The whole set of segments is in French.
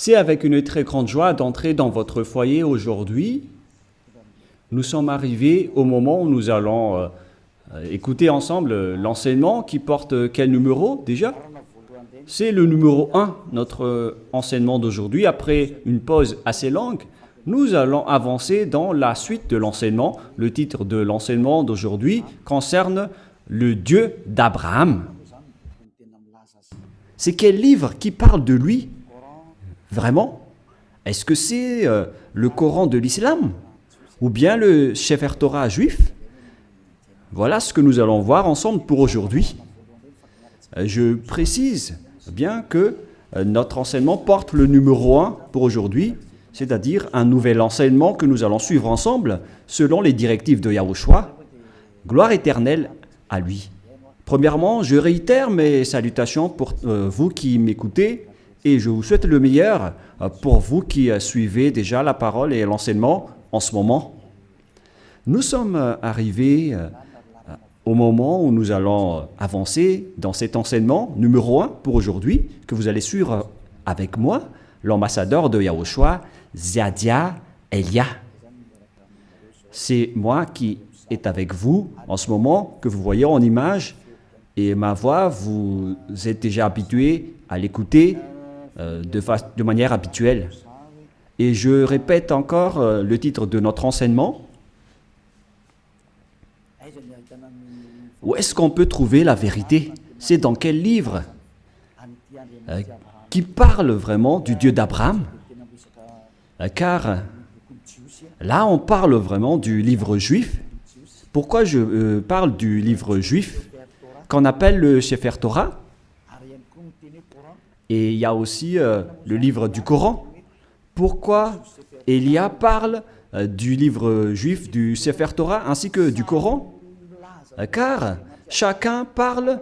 C'est avec une très grande joie d'entrer dans votre foyer aujourd'hui. Nous sommes arrivés au moment où nous allons écouter ensemble l'enseignement qui porte quel numéro déjà? C'est le numéro 1, notre enseignement d'aujourd'hui. Après une pause assez longue, nous allons avancer dans la suite de l'enseignement. Le titre de l'enseignement d'aujourd'hui concerne le Dieu d'Abraham. C'est quel livre qui parle de lui? Vraiment? Est-ce que c'est le Coran de l'islam? Ou bien le Sefer Torah juif? Voilà ce que nous allons voir ensemble pour aujourd'hui. Je précise bien que notre enseignement porte le numéro 1 pour aujourd'hui, c'est-à-dire un nouvel enseignement que nous allons suivre ensemble selon les directives de Yahushua. Gloire éternelle à lui. Premièrement, je réitère mes salutations pour vous qui m'écoutez et je vous souhaite le meilleur pour vous qui suivez déjà la parole et l'enseignement en ce moment. Nous sommes arrivés au moment où nous allons avancer dans cet enseignement numéro 1 pour aujourd'hui, que vous allez suivre avec moi, l'ambassadeur de Yahushua, Ziadia Elia. C'est moi qui est avec vous en ce moment, que vous voyez en image, et ma voix, vous êtes déjà habitué à l'écouter de manière habituelle. Et je répète encore le titre de notre enseignement. Où est-ce qu'on peut trouver la vérité? C'est dans quel livre qui parle vraiment du Dieu d'Abraham? Car là, on parle vraiment du livre juif. Pourquoi je parle du livre juif qu'on appelle le Sefer Torah? Et il y a aussi le livre du Coran. Pourquoi Elia parle du livre juif, du Sefer Torah, ainsi que du Coran? Car chacun parle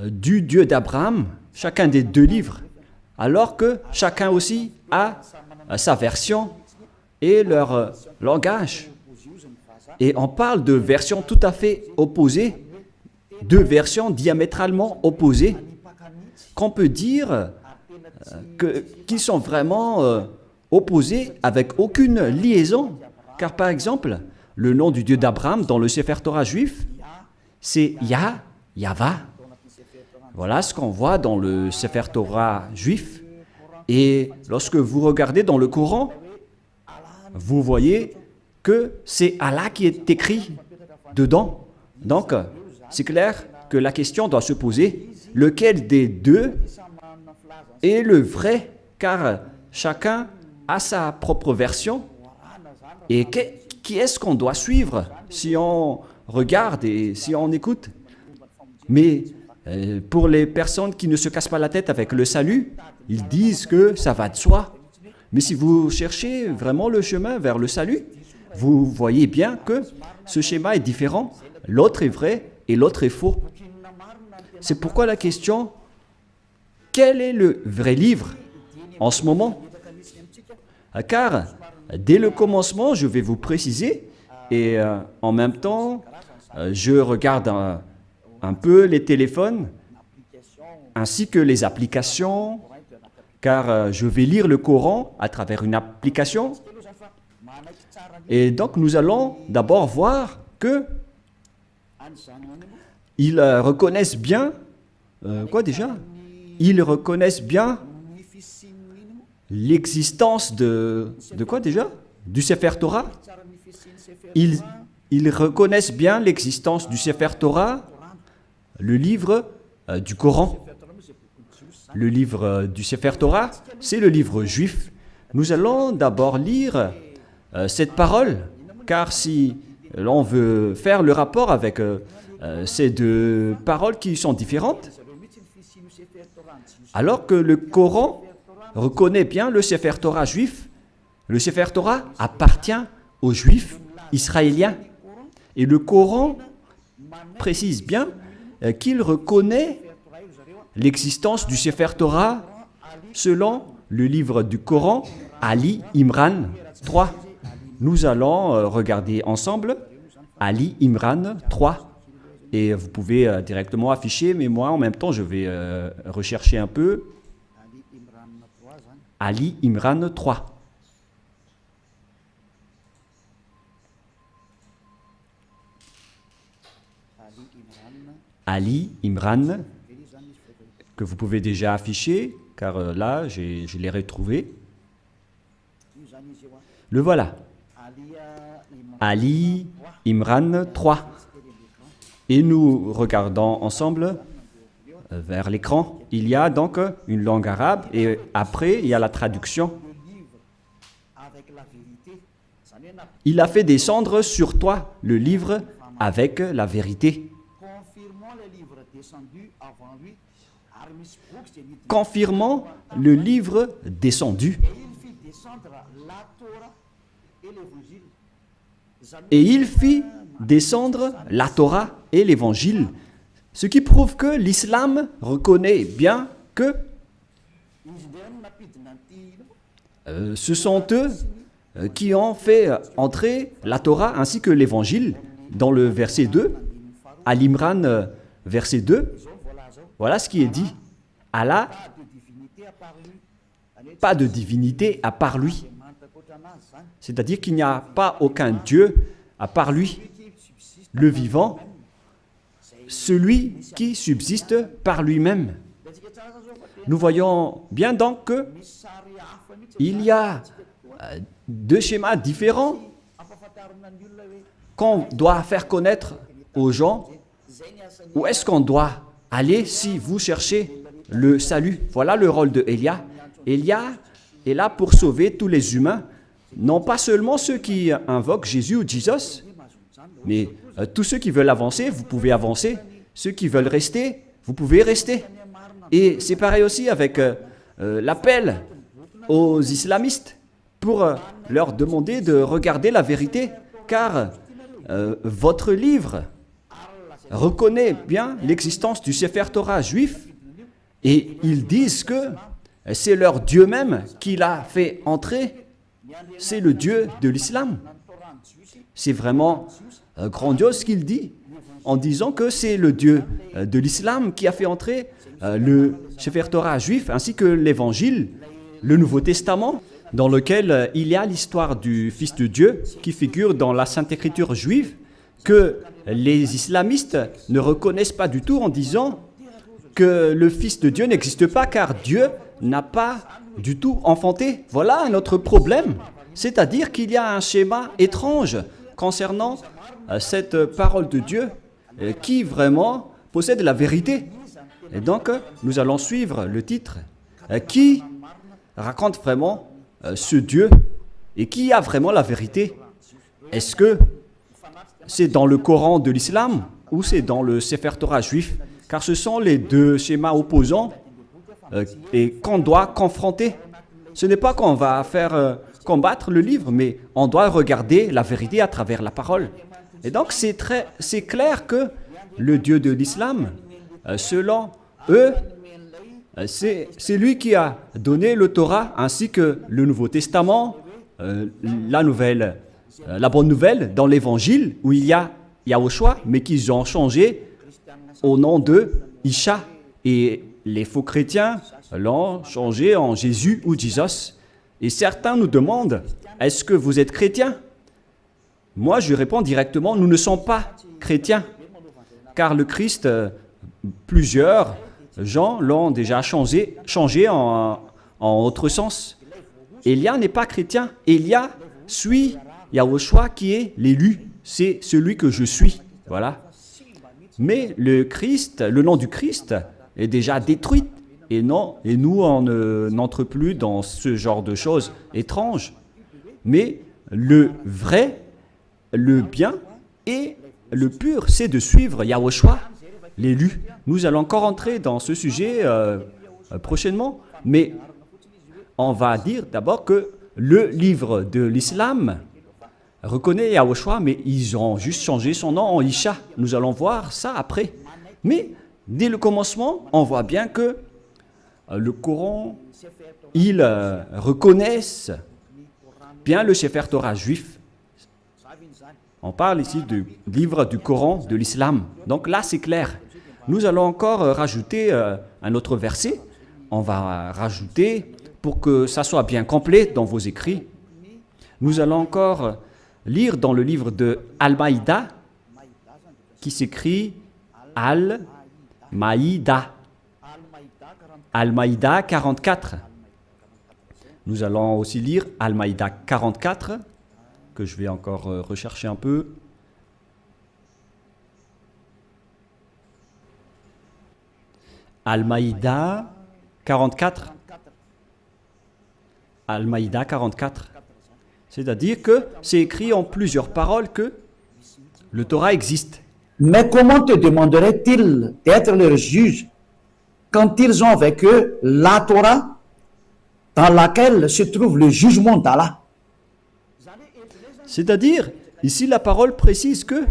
du Dieu d'Abraham, chacun des deux livres, alors que chacun aussi a sa version et leur langage. Et on parle de versions tout à fait opposées, deux versions diamétralement opposées, qu'on peut dire qu'ils sont vraiment opposés avec aucune liaison. Car par exemple, le nom du Dieu d'Abraham dans le Sefer Torah juif, c'est Yahva. Voilà ce qu'on voit dans le Sefer Torah juif. Et lorsque vous regardez dans le Coran, vous voyez que c'est Allah qui est écrit dedans. Donc, c'est clair que la question doit se poser, lequel des deux est le vrai? Car chacun a sa propre version. Et qui est-ce qu'on doit suivre si on regarde et si on écoute? Mais pour les personnes qui ne se cassent pas la tête avec le salut, ils disent que ça va de soi. Mais si vous cherchez vraiment le chemin vers le salut, vous voyez bien que ce schéma est différent. L'autre est vrai et l'autre est faux. C'est pourquoi la question, quel est le vrai livre en ce moment? Car dès le commencement, je vais vous préciser, et en même temps, je regarde un peu les téléphones, ainsi que les applications, car je vais lire le Coran à travers une application. Et donc, nous allons d'abord voir que ils reconnaissent bien, quoi déjà? Ils reconnaissent bien l'existence de quoi déjà? Du Sefer Torah. Ils reconnaissent bien l'existence du Sefer Torah, le livre du Coran. Le livre du Sefer Torah, c'est le livre juif. Nous allons d'abord lire cette parole, car si l'on veut faire le rapport avec ces deux paroles qui sont différentes, alors que le Coran reconnaît bien le Sefer Torah juif, le Sefer Torah appartient aux Juifs israéliens. Et le Coran précise bien qu'il reconnaît l'existence du Sefer Torah selon le livre du Coran, Ali Imran 3. Nous allons regarder ensemble Ali Imran 3. Et vous pouvez directement afficher, mais moi en même temps je vais rechercher un peu. Ali Imran 3. Ali Imran, que vous pouvez déjà afficher, car là, je l'ai retrouvé. Le voilà. Ali Imran 3. Et nous regardons ensemble vers l'écran. Il y a donc une langue arabe et après, il y a la traduction. Il a fait descendre sur toi le livre avec la vérité. Confirmant le livre descendu. Et il fit descendre la Torah et l'Évangile, ce qui prouve que l'islam reconnaît bien que ce sont eux qui ont fait entrer la Torah ainsi que l'Évangile dans le verset 2, à l'Imran verset 2. Voilà ce qui est dit. Allah, pas de divinité à part lui. C'est-à-dire qu'il n'y a pas aucun Dieu à part lui, le vivant, celui qui subsiste par lui-même. Nous voyons bien donc qu'il y a deux schémas différents qu'on doit faire connaître aux gens. Où est-ce qu'on doit aller si vous cherchez le salut? Voilà le rôle de Élia. Élia est là pour sauver tous les humains, non pas seulement ceux qui invoquent Jésus ou Jesus, mais tous ceux qui veulent avancer, vous pouvez avancer. Ceux qui veulent rester, vous pouvez rester. Et c'est pareil aussi avec l'appel aux islamistes pour leur demander de regarder la vérité, car votre livre reconnaît bien l'existence du Sefer Torah juif et ils disent que c'est leur Dieu même qui l'a fait entrer. C'est le Dieu de l'islam. C'est vraiment grandiose ce qu'il dit en disant que c'est le Dieu de l'islam qui a fait entrer le Sefer Torah juif ainsi que l'Évangile, le Nouveau Testament, dans lequel il y a l'histoire du Fils de Dieu qui figure dans la Sainte Écriture juive, que les islamistes ne reconnaissent pas du tout en disant que le Fils de Dieu n'existe pas car Dieu n'a pas du tout enfanté. Voilà un autre problème, c'est-à-dire qu'il y a un schéma étrange concernant cette parole de Dieu qui vraiment possède la vérité. Et donc, nous allons suivre le titre qui raconte vraiment ce Dieu et qui a vraiment la vérité. Est-ce que c'est dans le Coran de l'islam ou c'est dans le Sefer Torah juif? Car ce sont les deux schémas opposants et qu'on doit confronter. Ce n'est pas qu'on va faire combattre le livre, mais on doit regarder la vérité à travers la parole. Et donc c'est clair que le Dieu de l'islam, selon eux, c'est lui qui a donné le Torah ainsi que le Nouveau Testament, la bonne nouvelle dans l'Évangile où il y a Yahushua, mais qu'ils ont changé au nom de Isha. Et les faux chrétiens l'ont changé en Jésus ou Jesus. Et certains nous demandent, est-ce que vous êtes chrétien? Moi, je réponds directement, nous ne sommes pas chrétiens. Car le Christ, plusieurs gens l'ont déjà changé en autre sens. Élia n'est pas chrétien. Élia suit Yahushua qui est l'élu. C'est celui que je suis. Voilà. Mais le Christ, le nom du Christ est déjà détruit. Et nous, on n'entre plus dans ce genre de choses étranges. Mais le vrai, le bien et le pur, c'est de suivre Yahushua, l'élu. Nous allons encore entrer dans ce sujet prochainement, mais on va dire d'abord que le livre de l'islam reconnaît Yahushua, mais ils ont juste changé son nom en Isha. Nous allons voir ça après. Mais dès le commencement, on voit bien que le Coran, ils reconnaissent bien le Sefer Torah juif. On parle ici du livre du Coran de l'islam. Donc là, c'est clair. Nous allons encore rajouter un autre verset. On va rajouter pour que ça soit bien complet dans vos écrits, nous allons encore lire dans le livre de Al-Maïda, qui s'écrit Al-Maïda. Al-Maïda 44. Nous allons aussi lire Al-Maïda 44, que je vais encore rechercher un peu. Al-Maïda 44. Al-Maïda 44. C'est-à-dire que c'est écrit en plusieurs paroles que le Torah existe. Mais comment te demanderaient-ils d'être leur juge quand ils ont avec eux la Torah dans laquelle se trouve le jugement d'Allah? C'est-à-dire, ici la parole précise que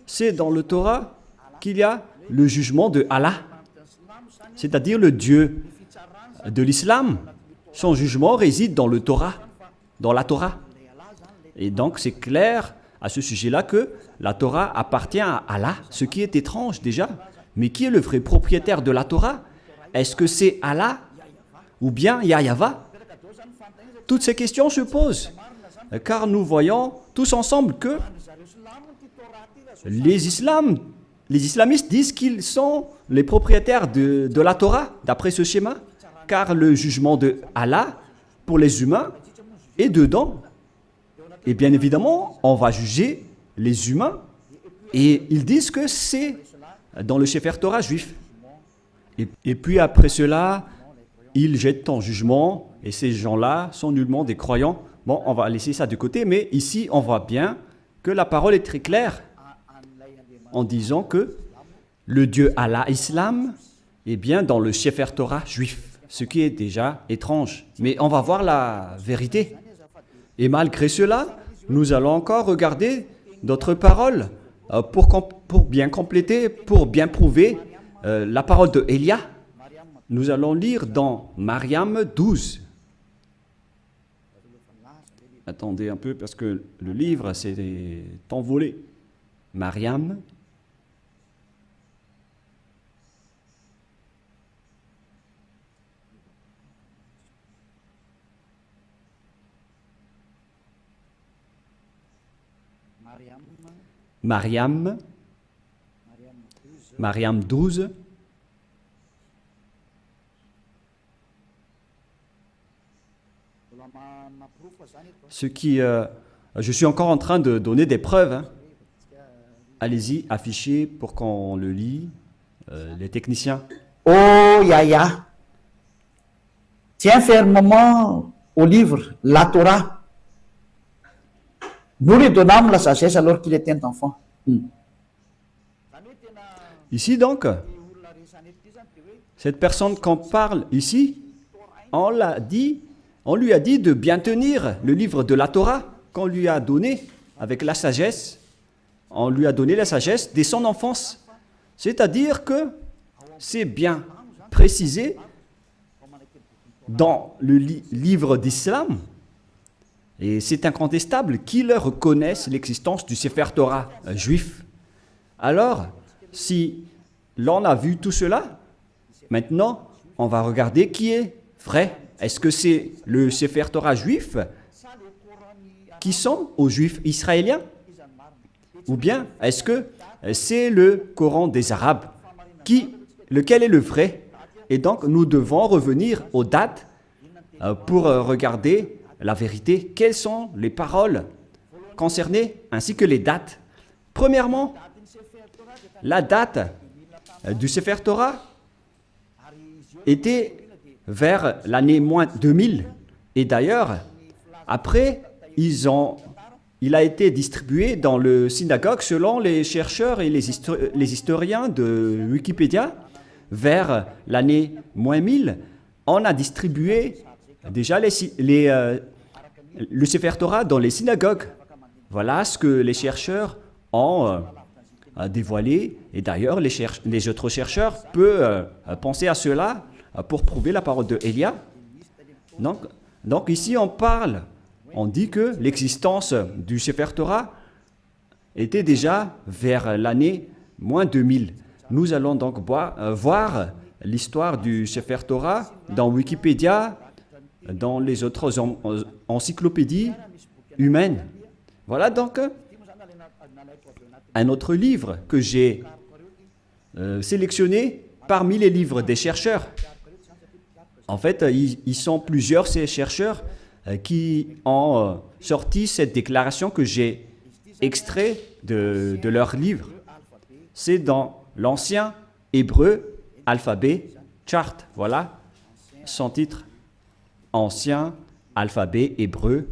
c'est dans le Torah qu'il y a le jugement de Allah, c'est-à-dire le Dieu de l'islam. Son jugement réside dans le Torah, dans la Torah. Et donc c'est clair à ce sujet-là que la Torah appartient à Allah, ce qui est étrange déjà. Mais qui est le vrai propriétaire de la Torah? Est-ce que c'est Allah ou bien Yahweh? Toutes ces questions se posent, car nous voyons tous ensemble que les islamistes disent qu'ils sont les propriétaires de la Torah, d'après ce schéma, car le jugement de Allah pour les humains est dedans. Et bien évidemment, on va juger les humains, et ils disent que c'est dans le Sefer Torah juif. Et puis après cela, ils jettent en jugement, et ces gens-là sont nullement des croyants. Bon, on va laisser ça de côté, mais ici, on voit bien que la parole est très claire en disant que le Dieu Allah Islam est bien dans le Sefer Torah juif, ce qui est déjà étrange. Mais on va voir la vérité. Et malgré cela, nous allons encore regarder d'autres paroles pour bien compléter, pour bien prouver la parole de Élia. Nous allons lire dans Mariam 12. Attendez un peu parce que le livre s'est envolé. Mariam. Mariam 12. Ce qui, je suis encore en train de donner des preuves. Hein. Allez-y, affichez pour qu'on le lit, les techniciens. Oh Yahya, tiens fermement au livre, la Torah. Nous lui donnâmes la sagesse alors qu'il était enfant. Ici donc, cette personne qu'on parle ici, on lui a dit de bien tenir le livre de la Torah qu'on lui a donné avec la sagesse. On lui a donné la sagesse dès son enfance. C'est-à-dire que c'est bien précisé dans le livre d'Islam, et c'est incontestable qu'ils reconnaissent l'existence du Sefer Torah juif. Alors, si l'on a vu tout cela, maintenant, on va regarder qui est vrai. Est-ce que c'est le Sefer Torah juif qui sont aux Juifs israéliens? Ou bien est-ce que c'est le Coran des Arabes? Lequel est le vrai? Et donc, nous devons revenir aux dates pour regarder la vérité. Quelles sont les paroles concernées ainsi que les dates? Premièrement, la date du Sefer Torah était vers l'année moins 2000. Et d'ailleurs, après, il a été distribué dans le synagogue selon les chercheurs et les historiens de Wikipédia. Vers l'année moins 1000, on a distribué déjà le Sefer Torah dans les synagogues. Voilà ce que les chercheurs ont dévoilé. Et d'ailleurs, les autres chercheurs peuvent penser à cela pour prouver la parole de Élia. Donc ici, on dit que l'existence du Sefer Torah était déjà vers l'année moins 2000. Nous allons donc voir l'histoire du Sefer Torah dans Wikipédia dans les autres encyclopédies humaines. Voilà donc un autre livre que j'ai sélectionné parmi les livres des chercheurs. En fait, ils sont plusieurs, ces chercheurs, qui ont sorti cette déclaration que j'ai extrait de leur livre. C'est dans l'ancien hébreu alphabet chart. Voilà son titre. Ancien alphabet hébreu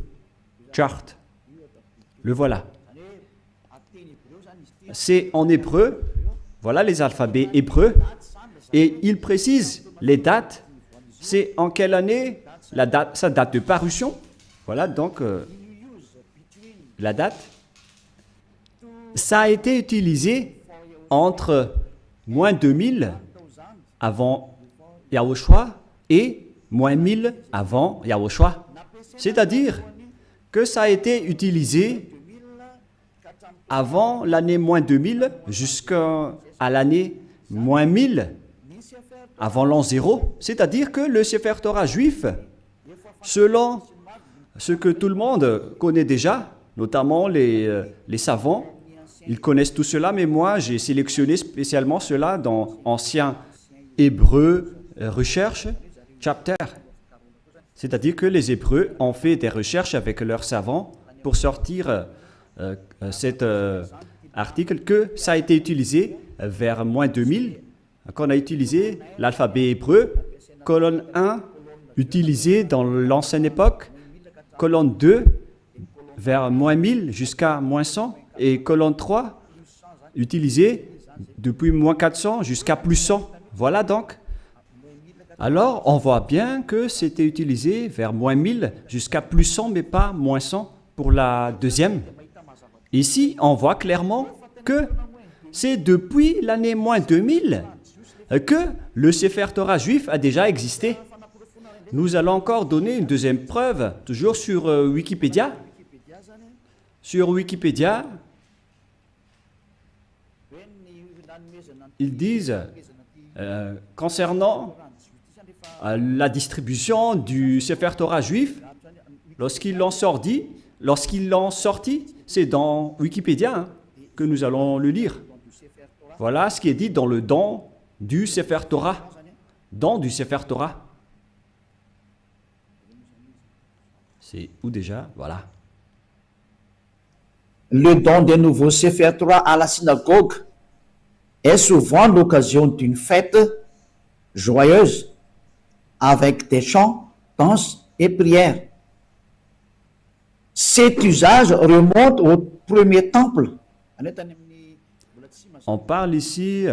chart. Le voilà. C'est en hébreu. Voilà les alphabets hébreux. Et il précise les dates. C'est en quelle année sa date de parution. Voilà donc la date. Ça a été utilisé entre moins 2000 avant Yahushua et moins 1000 avant Yahushua. C'est-à-dire que ça a été utilisé avant l'année moins 2000 jusqu'à l'année moins 1000 avant l'an 0. C'est-à-dire que le Sefer Torah juif, selon ce que tout le monde connaît déjà, notamment les savants, ils connaissent tout cela, mais moi j'ai sélectionné spécialement cela dans Ancien Hébreu Recherche Chapter. C'est-à-dire que les Hébreux ont fait des recherches avec leurs savants pour sortir cet article que ça a été utilisé vers moins 2000, qu'on a utilisé l'alphabet hébreu, colonne 1 utilisé dans l'ancienne époque, colonne 2 vers moins 1000 jusqu'à moins 100, et colonne 3 utilisée depuis moins 400 jusqu'à plus 100. Voilà donc. Alors, on voit bien que c'était utilisé vers moins 1000 jusqu'à plus 100, mais pas moins 100 pour la deuxième. Ici, on voit clairement que c'est depuis l'année moins 2000 que le Sefer Torah juif a déjà existé. Nous allons encore donner une deuxième preuve, toujours sur Wikipédia. Sur Wikipédia, ils disent, concernant la distribution du Sefer Torah juif, lorsqu'ils l'ont sorti, c'est dans Wikipédia que nous allons le lire. Voilà ce qui est dit dans le don du Sefer Torah. Don du Sefer Torah. C'est où déjà? Voilà. Le don des nouveaux Sefer Torah à la synagogue est souvent l'occasion d'une fête joyeuse avec des chants, danses et prières. Cet usage remonte au premier temple. On parle ici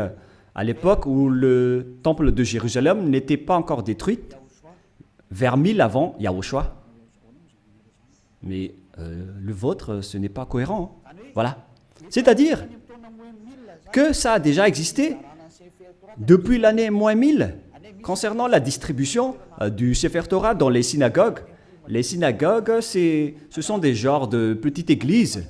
à l'époque où le temple de Jérusalem n'était pas encore détruit, vers 1000 avant Yahushua. Mais le vôtre, ce n'est pas cohérent. Voilà. C'est-à-dire que ça a déjà existé depuis l'année moins 1000 concernant la distribution du Sefer Torah dans les synagogues. Les synagogues, ce sont des genres de petites églises.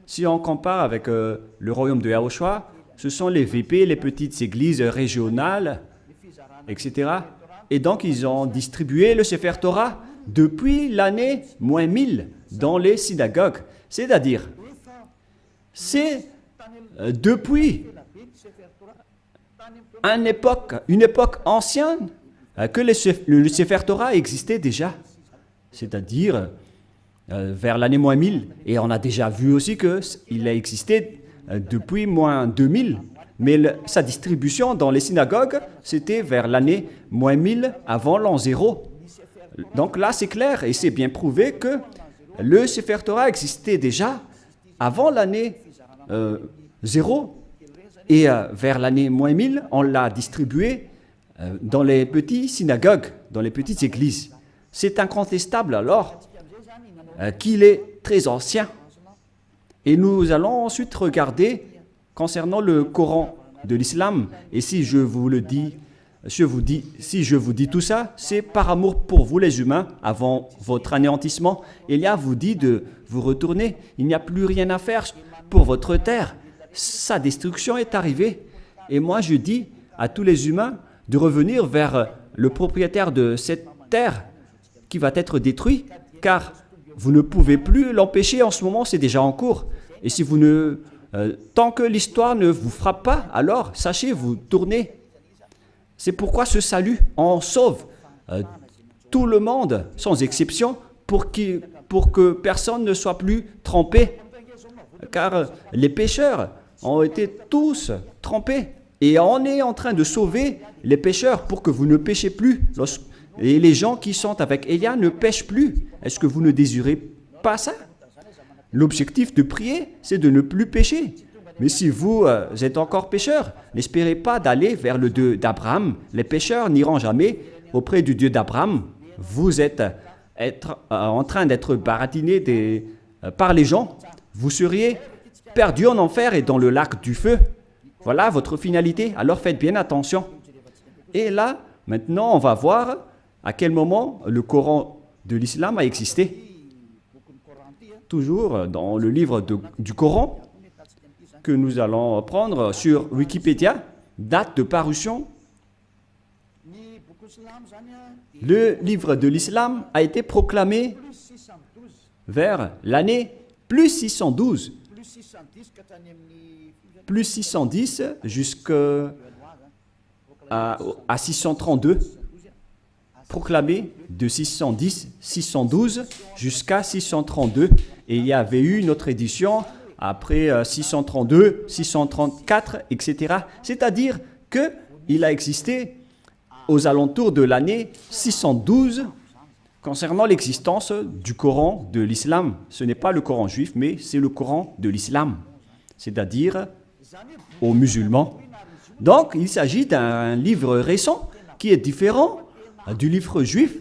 Si on compare avec le royaume de Yahushua, ce sont les VP, les petites églises régionales, etc. Et donc, ils ont distribué le Sefer Torah depuis l'année moins 1000 dans les synagogues. C'est-à-dire, c'est depuis une époque ancienne que le Sefer Torah existait déjà. C'est-à-dire vers l'année moins 1000. Et on a déjà vu aussi qu'il a existé depuis moins 2000. Mais sa distribution dans les synagogues, c'était vers l'année moins 1000 avant l'an 0. Donc là, c'est clair et c'est bien prouvé que le Sefer Torah existait déjà avant l'année 0. Et vers l'année moins 1000, on l'a distribué dans les petites synagogues, dans les petites églises. C'est incontestable alors qu'il est très ancien. Et nous allons ensuite regarder concernant le Coran de l'islam. Et si je vous dis tout ça, c'est par amour pour vous les humains, avant votre anéantissement. Elia vous dit de vous retourner. Il n'y a plus rien à faire pour votre terre. Sa destruction est arrivée. Et moi je dis à tous les humains de revenir vers le propriétaire de cette terre qui va être détruit, car vous ne pouvez plus l'empêcher en ce moment, c'est déjà en cours. Et si vous ne, tant que l'histoire ne vous frappe pas, alors sachez, vous tournez. C'est pourquoi ce salut en sauve tout le monde, sans exception, pour que personne ne soit plus trempé. Car les pécheurs ont été tous trempés. Et on est en train de sauver les pécheurs pour que vous ne péchez plus. Et les gens qui sont avec Élia ne pêchent plus. Est-ce que vous ne désirez pas ça? L'objectif de prier, c'est de ne plus pécher. Mais si vous êtes encore pécheur, n'espérez pas d'aller vers le Dieu d'Abraham. Les pécheurs n'iront jamais auprès du Dieu d'Abraham. Vous êtes en train d'être baratiné par les gens. Vous seriez perdu en enfer et dans le lac du feu. Voilà votre finalité. Alors faites bien attention. Et là, maintenant, on va voir à quel moment le Coran de l'islam a existé. Toujours dans le livre du Coran que nous allons prendre sur Wikipédia, date de parution. Le livre de l'islam a été proclamé vers l'année plus 612, plus 610 jusqu'à 632, proclamé de 610, 612 jusqu'à 632. Et il y avait eu une autre édition après 632, 634, etc. C'est-à-dire qu'il a existé aux alentours de l'année 612 concernant l'existence du Coran de l'islam. Ce n'est pas le Coran juif, mais c'est le Coran de l'islam, c'est-à-dire aux musulmans. Donc, il s'agit d'un livre récent qui est différent du livre juif.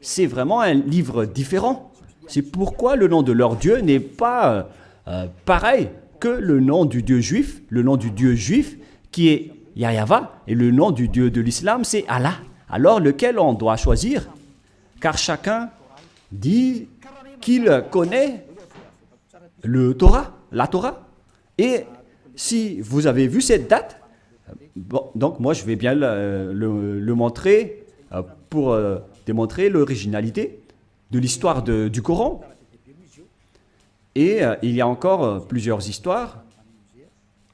C'est vraiment un livre différent. C'est pourquoi le nom de leur Dieu n'est pas pareil que le nom du Dieu juif. Le nom du Dieu juif qui est Yahweh et le nom du Dieu de l'islam, c'est Allah. Alors, lequel on doit choisir? Car chacun dit qu'il connaît la Torah. Et si vous avez vu cette date, bon, donc moi je vais bien le montrer pour démontrer l'originalité de l'histoire du Coran. Et il y a encore plusieurs histoires,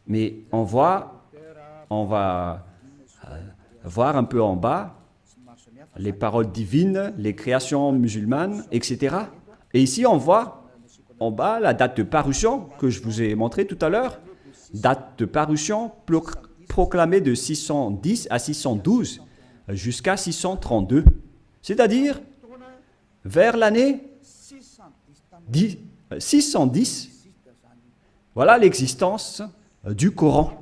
mais on va voir un peu en bas les paroles divines, les créations musulmanes, etc. Et ici, on voit en bas la date de parution que je vous ai montré tout à l'heure. Date de parution proclamée de 610 à 612 jusqu'à 632. C'est-à-dire vers l'année 610. Voilà l'existence du Coran.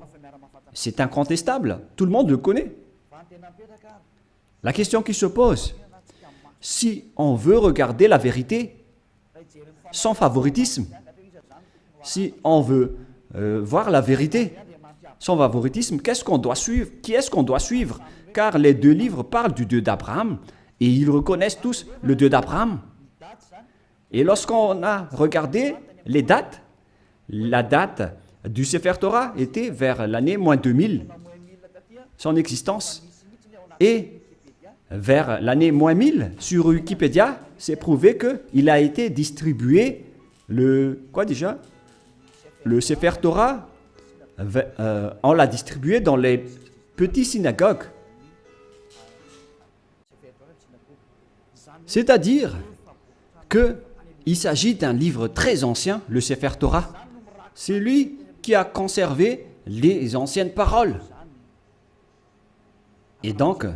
C'est incontestable, tout le monde le connaît. La question qui se pose, si on veut regarder la vérité sans favoritisme, si on veut voir la vérité sans favoritisme, qu'est-ce qu'on doit suivre? Qui est-ce qu'on doit suivre? Car les deux livres parlent du Dieu d'Abraham et ils reconnaissent tous le Dieu d'Abraham. Et lorsqu'on a regardé les dates, la date du Sefer Torah était vers l'année moins 2000, son existence. Et vers l'année moins 1000, sur Wikipédia, c'est prouvé qu'il a été distribué le Sefer Torah, on l'a distribué dans les petites synagogues. C'est-à-dire qu'il s'agit d'un livre très ancien, le Sefer Torah. C'est lui qui a conservé les anciennes paroles. Et donc,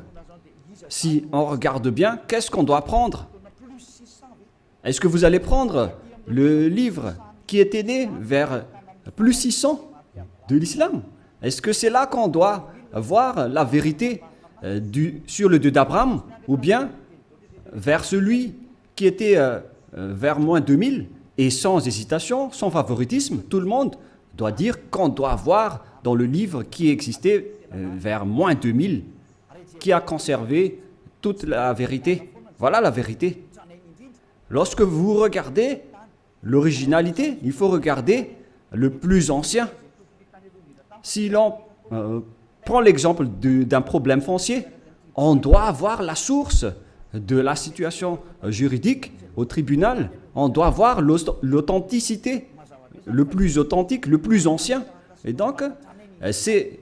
si on regarde bien, qu'est-ce qu'on doit prendre? Est-ce que vous allez prendre le livre qui était né vers plus 600 de l'islam? Est-ce que c'est là qu'on doit voir la vérité sur le Dieu d'Abraham, ou bien vers celui qui était vers moins 2000? Et sans hésitation, sans favoritisme, tout le monde doit dire qu'on doit voir dans le livre qui existait vers moins 2000, qui a conservé toute la vérité. Voilà la vérité. Lorsque vous regardez l'originalité, il faut regarder le plus ancien. Si l'on prend l'exemple d'un problème foncier, on doit avoir la source de la situation juridique au tribunal, on doit voir l'authenticité, le plus authentique, le plus ancien. Et donc, c'est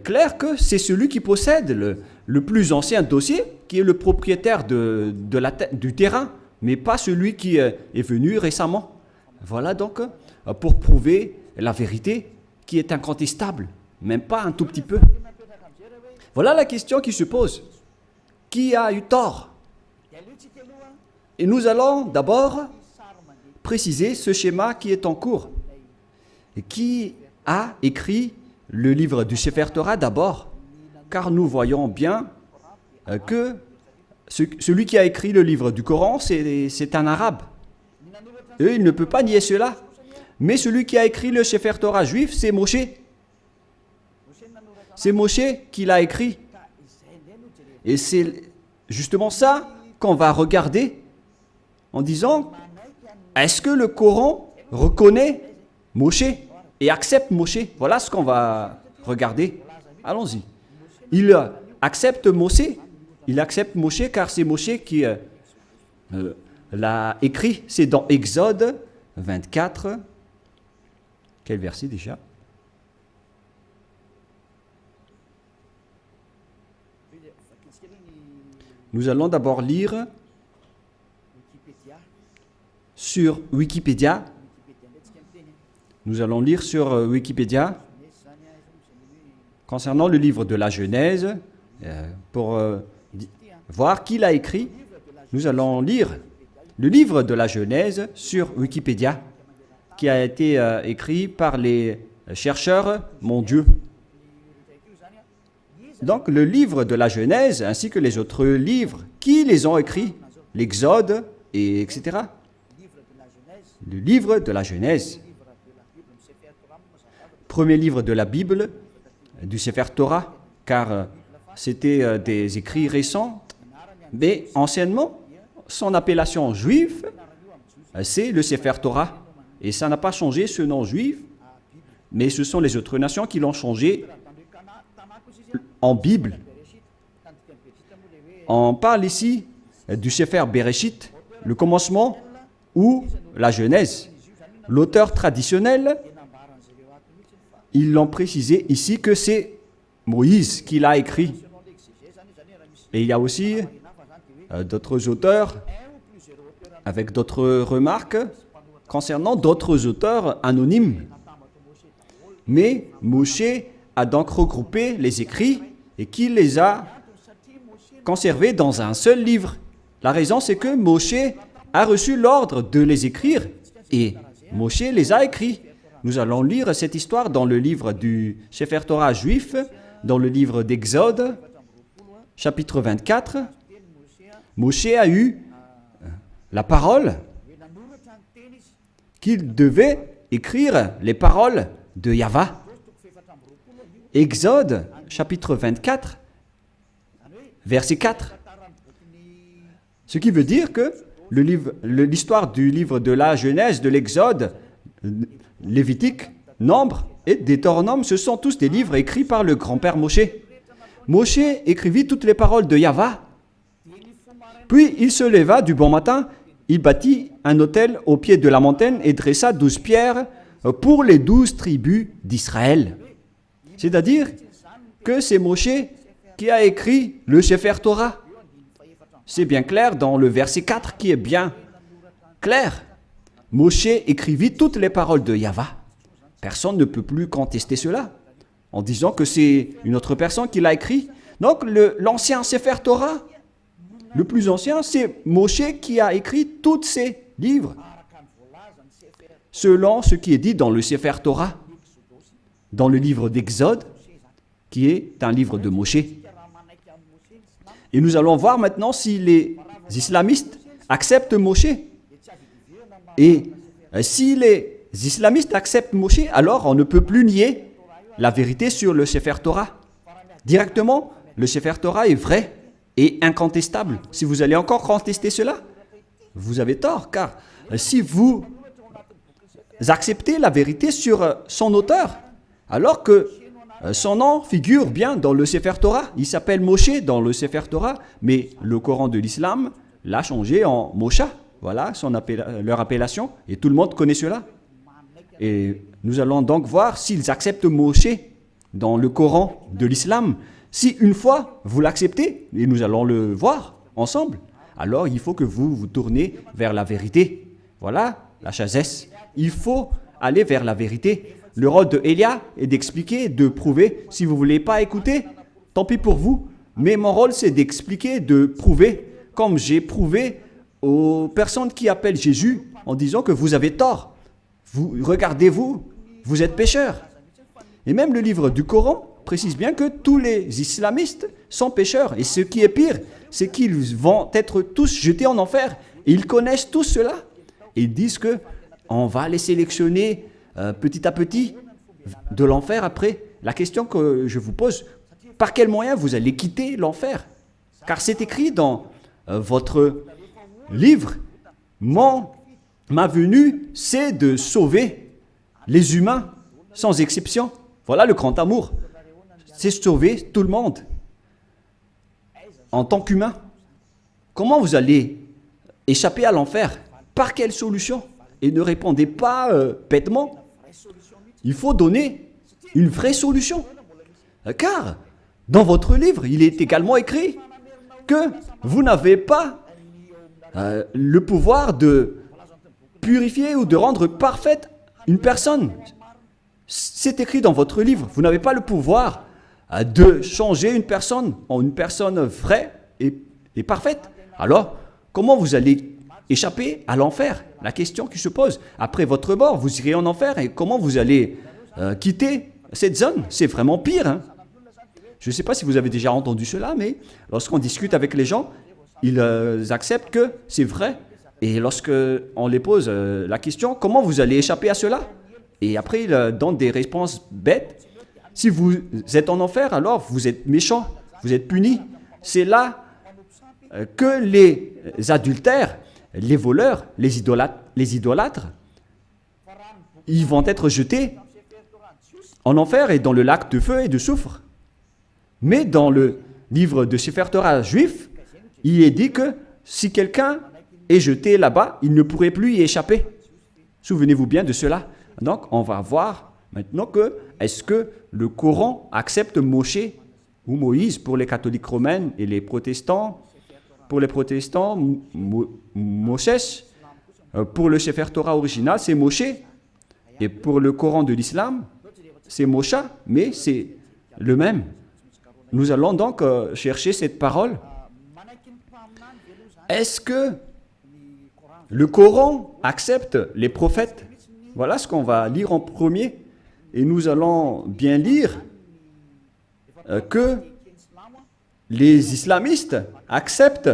clair que c'est celui qui possède le plus ancien dossier qui est le propriétaire du terrain, mais pas celui qui est venu récemment. Voilà donc pour prouver la vérité qui est incontestable, même pas un tout petit peu. Voilà la question qui se pose. Qui a eu tort? Et nous allons d'abord préciser ce schéma qui est en cours. Et qui a écrit le livre du Sefer Torah d'abord? Car nous voyons bien que celui qui a écrit le livre du Coran, c'est un arabe. Et il ne peut pas nier cela. Mais celui qui a écrit le Sefer Torah juif, c'est Moshe. C'est Moshe qui l'a écrit. Et c'est justement ça qu'on va regarder en disant, est-ce que le Coran reconnaît Moshe et accepte Moshe? Voilà ce qu'on va regarder. Allons-y. Il accepte Moshe. Il accepte Moshe car c'est Moshe qui l'a écrit. C'est dans Exode 24. Quel verset déjà? Nous allons d'abord lire sur Wikipédia. Nous allons lire sur Wikipédia concernant le livre de la Genèse pour voir qui l'a écrit. Nous allons lire le livre de la Genèse sur Wikipédia qui a été écrit par les chercheurs mondiaux. Donc le livre de la Genèse ainsi que les autres livres, qui les ont écrits? L'Exode, et etc. Le livre de la Genèse. Premier livre de la Bible, du Sefer Torah, car c'était des écrits récents, mais anciennement, son appellation juive, c'est le Sefer Torah. Et ça n'a pas changé ce nom juif, mais ce sont les autres nations qui l'ont changé en Bible. On parle ici du Sefer Bereshit, le commencement, ou la Genèse. L'auteur traditionnel, ils l'ont précisé ici que c'est Moïse qui l'a écrit. Et il y a aussi d'autres auteurs avec d'autres remarques concernant d'autres auteurs anonymes. Mais Moshe a donc regroupé les écrits et qui les a conservés dans un seul livre. La raison, c'est que Moshe a reçu l'ordre de les écrire et Moshe les a écrits. Nous allons lire cette histoire dans le livre du Sefer Torah juif, dans le livre d'Exode, chapitre 24. Moshe a eu la parole qu'il devait écrire les paroles de Yahweh. Exode, chapitre 24, verset 4. Ce qui veut dire que l'histoire du livre de la Genèse, de l'Exode, Lévitique, Nombre et Deutéronome, ce sont tous des livres écrits par le grand-père Moshe. Moshe écrivit toutes les paroles de Yahweh. Puis il se leva du bon matin, il bâtit un autel au pied de la montagne et dressa 12 pierres pour les 12 tribus d'Israël. C'est-à-dire que c'est Moshe qui a écrit le Sefer Torah. C'est bien clair dans le verset 4 qui est bien clair. Moshe écrivit toutes les paroles de Yahweh. Personne ne peut plus contester cela en disant que c'est une autre personne qui l'a écrit. Donc l'ancien Sefer Torah, le plus ancien, c'est Moshe qui a écrit tous ces livres selon ce qui est dit dans le Sefer Torah, dans le livre d'Exode, qui est un livre de Moshe. Et nous allons voir maintenant si les islamistes acceptent Moshe. Et si les islamistes acceptent Moshe, alors on ne peut plus nier la vérité sur le Sefer Torah. Directement, le Sefer Torah est vrai et incontestable. Si vous allez encore contester cela, vous avez tort, car si vous acceptez la vérité sur son auteur, alors que Son nom figure bien dans le Sefer Torah. Il s'appelle Moshe dans le Sefer Torah, mais le Coran de l'islam l'a changé en Mosha. Voilà leur appellation, et tout le monde connaît cela. Et nous allons donc voir s'ils acceptent Moshe dans le Coran de l'islam. Si une fois vous l'acceptez, et nous allons le voir ensemble, alors il faut que vous vous tournez vers la vérité. Voilà la sagesse. Il faut aller vers la vérité. Le rôle de Elia est d'expliquer, de prouver. Si vous ne voulez pas écouter, tant pis pour vous. Mais mon rôle, c'est d'expliquer, de prouver, comme j'ai prouvé aux personnes qui appellent Jésus en disant que vous avez tort. Regardez-vous, vous êtes pécheurs. Et même le livre du Coran précise bien que tous les islamistes sont pécheurs. Et ce qui est pire, c'est qu'ils vont être tous jetés en enfer. Et ils connaissent tout cela. Et ils disent qu'on va les sélectionner petit à petit de l'enfer après. La question que je vous pose, par quel moyen vous allez quitter l'enfer? Car c'est écrit dans votre livre, ma venue, c'est de sauver les humains sans exception. Voilà le grand amour. C'est sauver tout le monde en tant qu'humain. Comment vous allez échapper à l'enfer? Par quelle solution? Et ne répondez pas bêtement. Il faut donner une vraie solution. Car dans votre livre, il est également écrit que vous n'avez pas le pouvoir de purifier ou de rendre parfaite une personne. C'est écrit dans votre livre. Vous n'avez pas le pouvoir de changer une personne en une personne vraie et parfaite. Alors, comment vous allez échapper à l'enfer? La question qui se pose. Après votre mort, vous irez en enfer et comment vous allez quitter cette zone? C'est vraiment pire. Hein? Je ne sais pas si vous avez déjà entendu cela, mais lorsqu'on discute avec les gens, ils acceptent que c'est vrai. Et lorsqu'on les pose la question, comment vous allez échapper à cela? Et après, ils donnent des réponses bêtes. Si vous êtes en enfer, alors vous êtes méchant, vous êtes puni. C'est là que les adultères, les voleurs, les idolâtres, ils vont être jetés en enfer et dans le lac de feu et de soufre. Mais dans le livre de Sefer Torah juif, il est dit que si quelqu'un est jeté là-bas, il ne pourrait plus y échapper. Souvenez-vous bien de cela. Donc, on va voir maintenant est-ce que le Coran accepte Moshe ou Moïse pour les catholiques romains et les protestants. Pour les protestants, Moshe. Pour le Sefer Torah original, c'est Moshe. Et pour le Coran de l'islam, c'est Mosha, mais c'est le même. Nous allons donc chercher cette parole. Est-ce que le Coran accepte les prophètes? Voilà ce qu'on va lire en premier. Et nous allons bien lire que les islamistes acceptent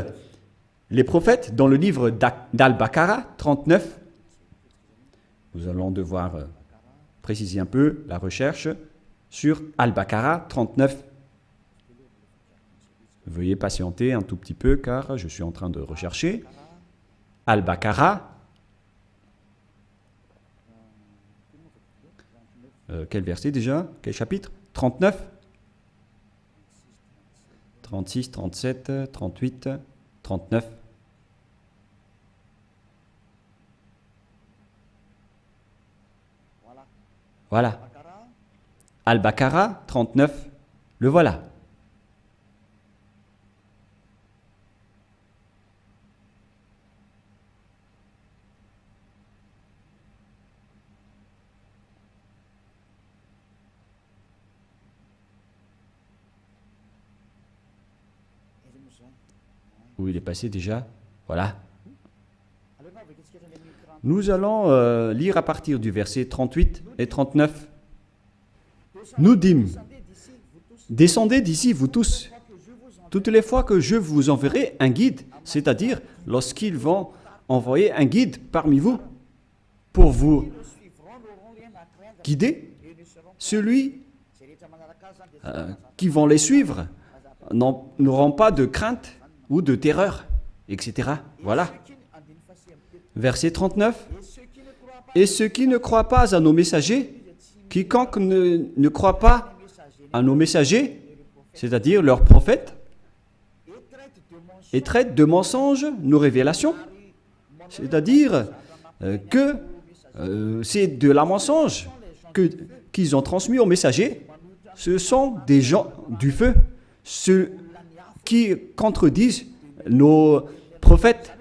les prophètes dans le livre d'Al-Baqarah 39. Nous allons devoir préciser un peu la recherche sur Al-Baqarah 39. Veuillez patienter un tout petit peu car je suis en train de rechercher. Al-Baqarah. Quel verset déjà? Quel chapitre? 39, 36, 37, 38, 39. Voilà. Al-Baqarah 39, le voilà. Où il est passé déjà? Voilà. Nous allons lire à partir du verset 38 et 39. Nous dîmes, descendez d'ici, vous tous, toutes les fois que je vous enverrai un guide, c'est-à-dire lorsqu'ils vont envoyer un guide parmi vous pour vous guider, celui qui vont les suivre n'auront pas de crainte ou de terreur, etc. Voilà. Verset 39. Et ceux qui ne croient pas à nos messagers, quiconque ne croit pas à nos messagers, c'est-à-dire leurs prophètes, et traitent de mensonges nos révélations. C'est-à-dire que c'est de la mensonge qu'ils ont transmis aux messagers. Ce sont des gens du feu, ceux qui contredisent nos prophètes,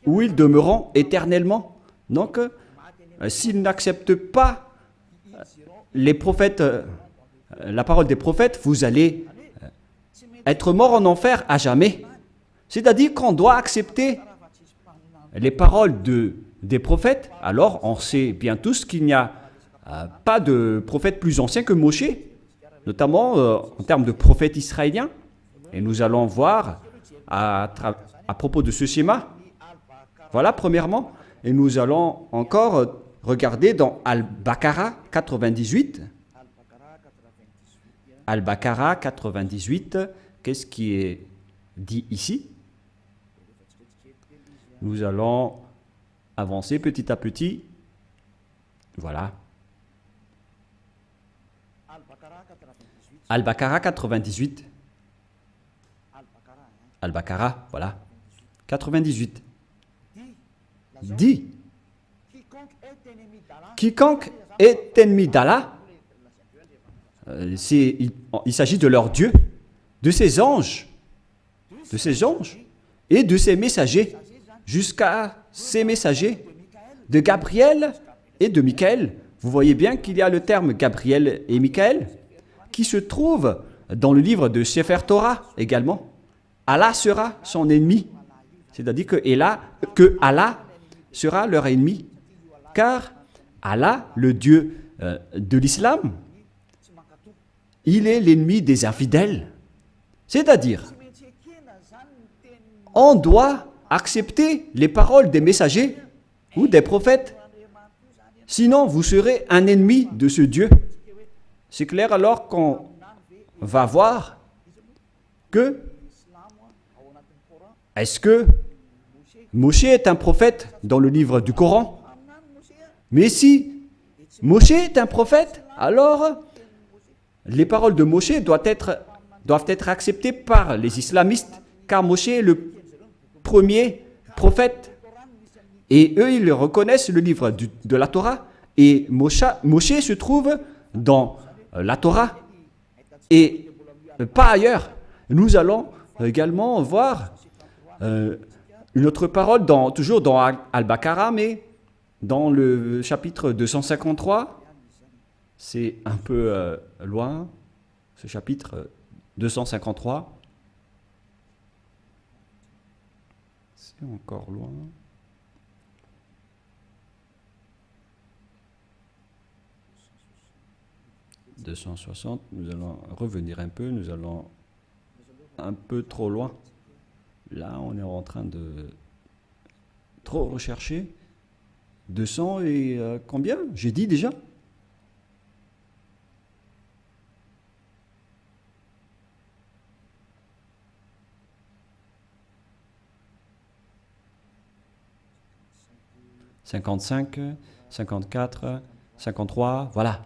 où ils demeureront éternellement. Donc, s'ils n'acceptent pas les prophètes, la parole des prophètes, vous allez être mort en enfer à jamais. C'est-à-dire qu'on doit accepter les paroles des prophètes. Alors, on sait bien tous qu'il n'y a pas de prophète plus ancien que Moshe, notamment en termes de prophète israélien. Et nous allons voir à propos de ce schéma. Voilà, premièrement. Et nous allons encore regarder dans Al-Baqarah 98. Al-Baqarah 98, qu'est-ce qui est dit ici? Nous allons avancer petit à petit. Voilà. Al-Baqarah 98. Al-Baqarah, voilà. 98. Dit, quiconque est ennemi d'Allah, il s'agit de leur Dieu, de ses anges et de ses messagers, jusqu'à ses messagers, de Gabriel et de Michaël. Vous voyez bien qu'il y a le terme Gabriel et Michaël qui se trouve dans le livre de Sefer Torah également. Allah sera son ennemi, c'est-à-dire que Allah sera leur ennemi, car Allah, le Dieu de l'islam, il est l'ennemi des infidèles. C'est-à-dire, on doit accepter les paroles des messagers ou des prophètes, sinon vous serez un ennemi de ce Dieu. C'est clair alors qu'on va voir que est-ce que Moshe est un prophète dans le livre du Coran? Mais si Moshe est un prophète, alors les paroles de Moshe doivent être acceptées par les islamistes, car Moshe est le premier prophète. Et eux, ils reconnaissent le livre de la Torah. Et Moshe se trouve dans la Torah et pas ailleurs. Nous allons également voir une autre parole, toujours dans Al-Baqarah, mais dans le chapitre 253. C'est un peu loin, ce chapitre 253. C'est encore loin. « 260, nous allons revenir un peu, nous allons un peu trop loin. Là, on est en train de trop rechercher. 200 et combien? J'ai dit déjà. « 55, 54, 53, voilà.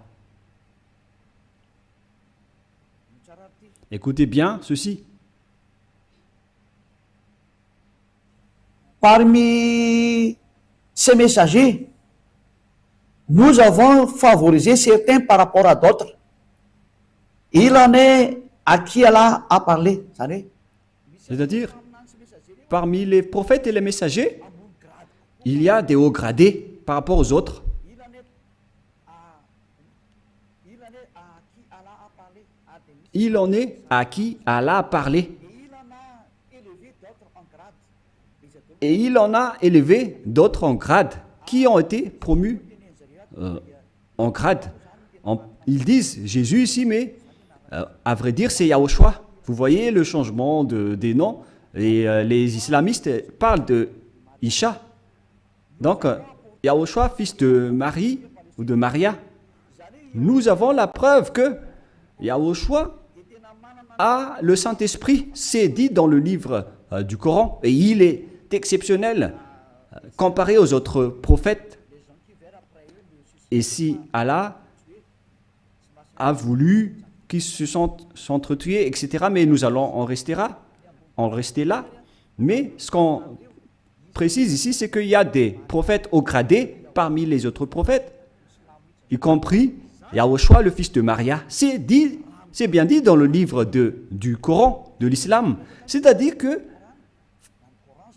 Écoutez bien ceci. Parmi ces messagers, nous avons favorisé certains par rapport à d'autres. Il en est à qui Allah a parlé. C'est-à-dire, parmi les prophètes et les messagers, il y a des hauts gradés par rapport aux autres. Il en est à qui Allah a parlé. Et il en a élevé d'autres en grade, qui ont été promus en grade. Ils disent Jésus ici, mais à vrai dire, c'est Yahushua. Vous voyez le changement des noms. Et les islamistes parlent de Isha. Donc, Yahushua, fils de Marie ou de Maria. Nous avons la preuve que Yahushua a le Saint-Esprit. C'est dit dans le livre du Coran. Et il est exceptionnel comparé aux autres prophètes. Et si Allah a voulu qui se sont s'entretués, etc. Mais nous allons en rester là. Mais ce qu'on précise ici, c'est qu'il y a des prophètes haut gradés parmi les autres prophètes, y compris Yahushua, le fils de Maria. C'est bien dit dans le livre du Coran, de l'islam. C'est-à-dire que,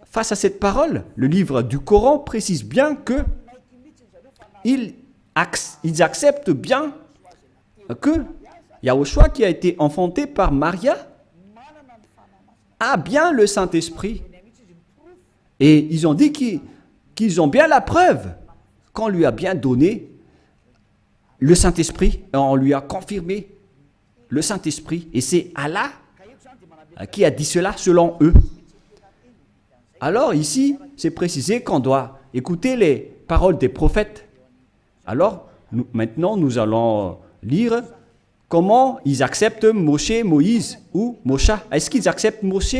face à cette parole, le livre du Coran précise bien que ils acceptent bien que Yahushua, qui a été enfanté par Maria, a bien le Saint-Esprit. Et ils ont dit qu'ils ont bien la preuve qu'on lui a bien donné le Saint-Esprit. On lui a confirmé le Saint-Esprit. Et c'est Allah qui a dit cela selon eux. Alors ici, c'est précisé qu'on doit écouter les paroles des prophètes. Alors, maintenant, nous allons lire comment ils acceptent Moshe, Moïse ou Mosha. Est-ce qu'ils acceptent Moshe?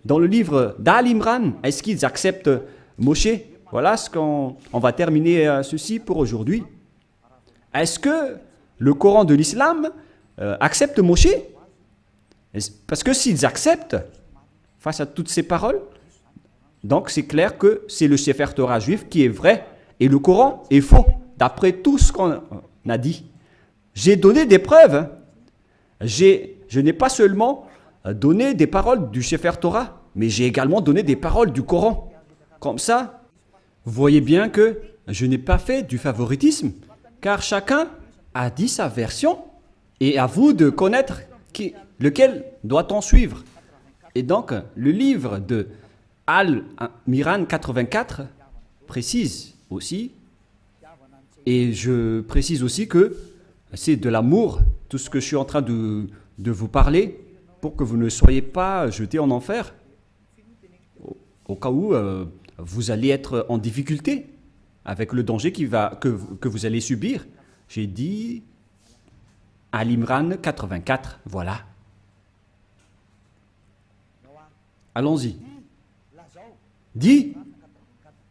Dans le livre d'Al-Imran, est-ce qu'ils acceptent Moshe? Voilà ce qu'on va terminer ceci pour aujourd'hui. Est-ce que le Coran de l'islam accepte Moshe? Parce que s'ils acceptent, face à toutes ces paroles, donc c'est clair que c'est le Sefer Torah juif qui est vrai et le Coran est faux, d'après tout ce qu'on a dit. J'ai donné des preuves. Hein. Je n'ai pas seulement donné des paroles du Sefer Torah, mais j'ai également donné des paroles du Coran. Comme ça, vous voyez bien que je n'ai pas fait du favoritisme, car chacun a dit sa version, et à vous de connaître lequel doit-on suivre. Et donc, le livre de Al-Miran 84 précise aussi, et je précise aussi que c'est de l'amour, tout ce que je suis en train de vous parler, pour que vous ne soyez pas jetés en enfer, au cas où vous allez être en difficulté avec le danger que vous allez subir. J'ai dit Al-Imran 84, voilà. Allons-y. Dit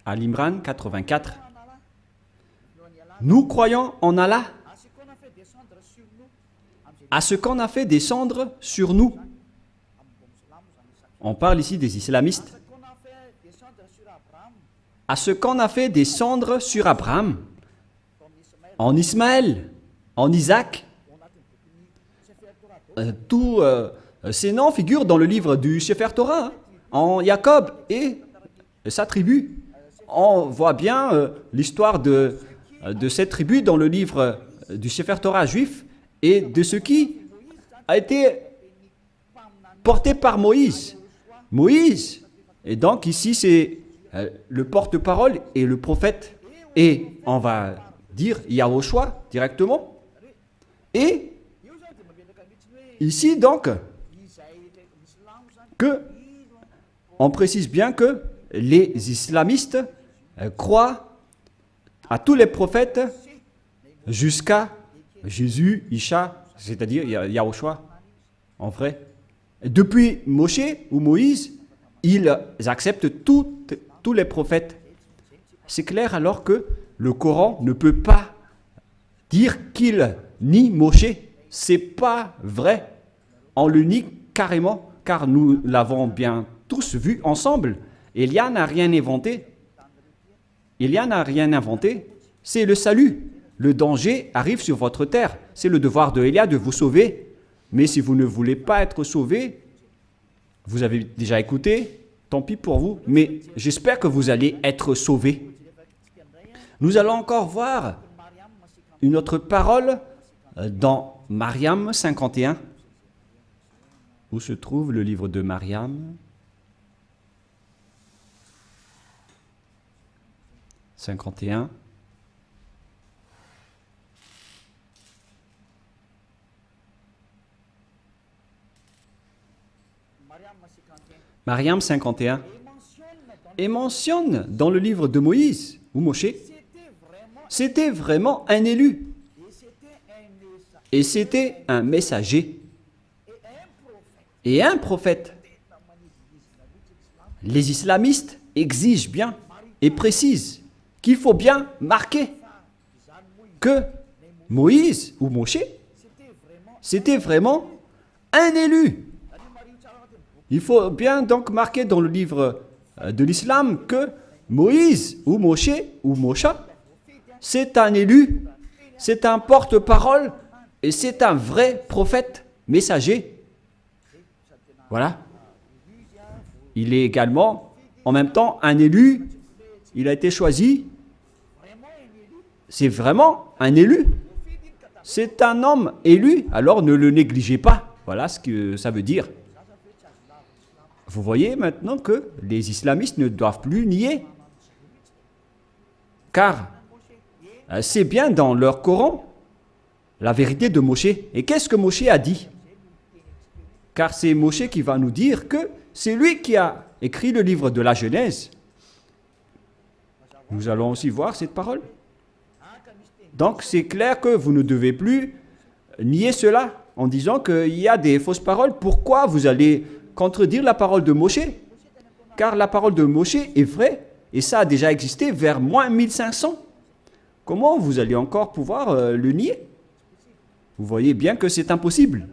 Al-Imran 84. Nous croyons en Allah, à ce qu'on a fait descendre sur nous. On parle ici des islamistes. À ce qu'on a fait descendre sur Abraham, en Ismaël, en Isaac. Tous ces noms figurent dans le livre du Sefer Torah, en Jacob et sa tribu. On voit bien l'histoire de cette tribu dans le livre du Sefer Torah juif et de ce qui a été porté par Moïse. Moïse, et donc ici c'est le porte-parole et le prophète, et on va dire Yahushua directement. Et ici donc, on précise bien que les islamistes croient à tous les prophètes jusqu'à Jésus, Isha, c'est-à-dire Yahushua, en vrai. Depuis Moshe ou Moïse, ils acceptent tous les prophètes. C'est clair alors que le Coran ne peut pas dire qu'il nie Moshe. C'est pas vrai. On le nie carrément, car nous l'avons bien tous vu ensemble. Élia n'a rien inventé. Élia n'a rien inventé. C'est le salut. Le danger arrive sur votre terre. C'est le devoir de Élia de vous sauver. Mais si vous ne voulez pas être sauvé, vous avez déjà écouté, tant pis pour vous, mais j'espère que vous allez être sauvés. Nous allons encore voir une autre parole dans Mariam 51. Où se trouve le livre de Mariam 51. Mariam 51. Et mentionne dans le livre de Moïse ou Moshe, c'était vraiment un élu. Et c'était un messager. Et un prophète. Les islamistes exigent bien et précisent qu'il faut bien marquer que Moïse ou Moshe, c'était vraiment un élu. Il faut bien donc marquer dans le livre de l'islam que Moïse ou Moshe ou Mosha, c'est un élu, c'est un porte-parole et c'est un vrai prophète messager. Voilà. Il est également en même temps un élu, il a été choisi. C'est vraiment un élu. C'est un homme élu, alors ne le négligez pas. Voilà ce que ça veut dire. Vous voyez maintenant que les islamistes ne doivent plus nier. Car c'est bien dans leur Coran la vérité de Moshe. Et qu'est-ce que Moshe a dit? Car c'est Moshe qui va nous dire que c'est lui qui a écrit le livre de la Genèse. Nous allons aussi voir cette parole. Donc c'est clair que vous ne devez plus nier cela en disant qu'il y a des fausses paroles. Pourquoi vous allez contredire la parole de Moshe? Car la parole de Moshe est vraie et ça a déjà existé vers moins 1500. Comment vous allez encore pouvoir le nier? Vous voyez bien que c'est impossible.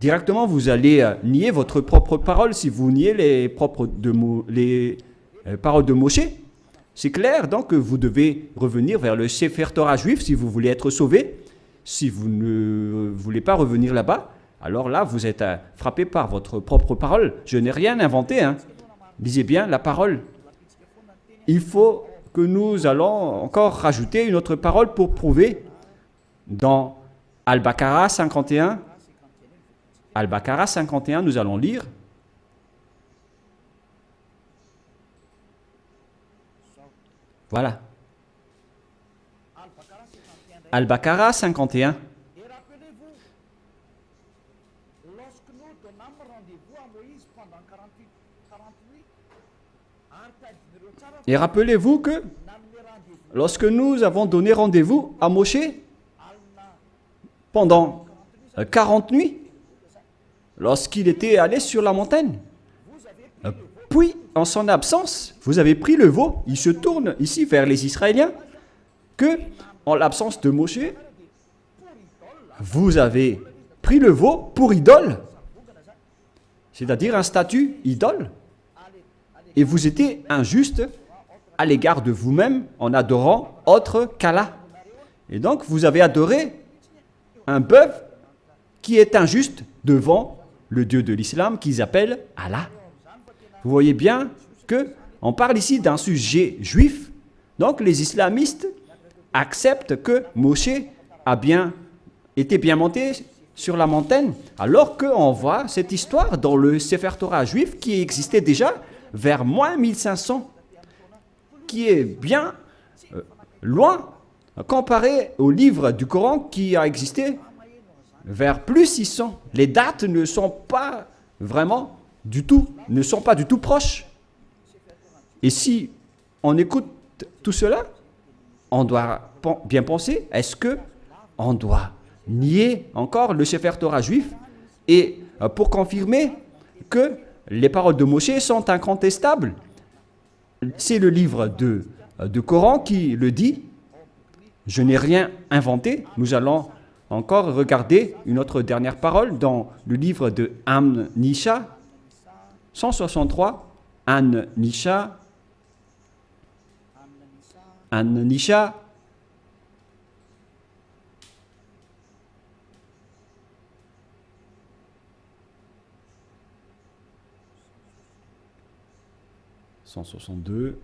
Directement, vous allez nier votre propre parole si vous niez les paroles de Moshe. C'est clair, donc, que vous devez revenir vers le Sefer Torah juif si vous voulez être sauvé. Si vous ne voulez pas revenir là-bas, alors là, vous êtes frappé par votre propre parole. Je n'ai rien inventé. Lisez bien la parole. Il faut que nous allons encore rajouter une autre parole pour prouver dans Al-Baqarah 51. Al-Baqarah 51, nous allons lire. Voilà. Al-Baqarah 51. Et rappelez-vous, lorsque nous donnâmes rendez-vous à Moïse pendant 48 Et rappelez-vous que lorsque nous avons donné rendez-vous à Moshe pendant 40 nuits, lorsqu'il était allé sur la montagne, puis en son absence, vous avez pris le veau. Il se tourne ici vers les Israéliens que, en l'absence de Moshe, vous avez pris le veau pour idole, c'est-à-dire un statut idole, et vous étiez injuste à l'égard de vous-même en adorant autre qu'Allah. Et donc, vous avez adoré un bœuf qui est injuste devant le Dieu de l'islam qu'ils appellent Allah. Vous voyez bien qu'on parle ici d'un sujet juif. Donc, les islamistes acceptent que Moshe était bien monté sur la montagne, alors qu'on voit cette histoire dans le Sefer Torah juif qui existait déjà vers moins 1500, qui est bien loin comparé au livre du Coran qui a existé vers plus 600. Les dates ne sont pas vraiment du tout proches. Et si on écoute tout cela, on doit bien penser, est-ce que on doit nier encore le Sefer Torah juif et pour confirmer que les paroles de Moshe sont incontestables? C'est le livre de Coran qui le dit. Je n'ai rien inventé. Nous allons encore regarder une autre dernière parole dans le livre de An-Nisha 163. An-Nisha 162.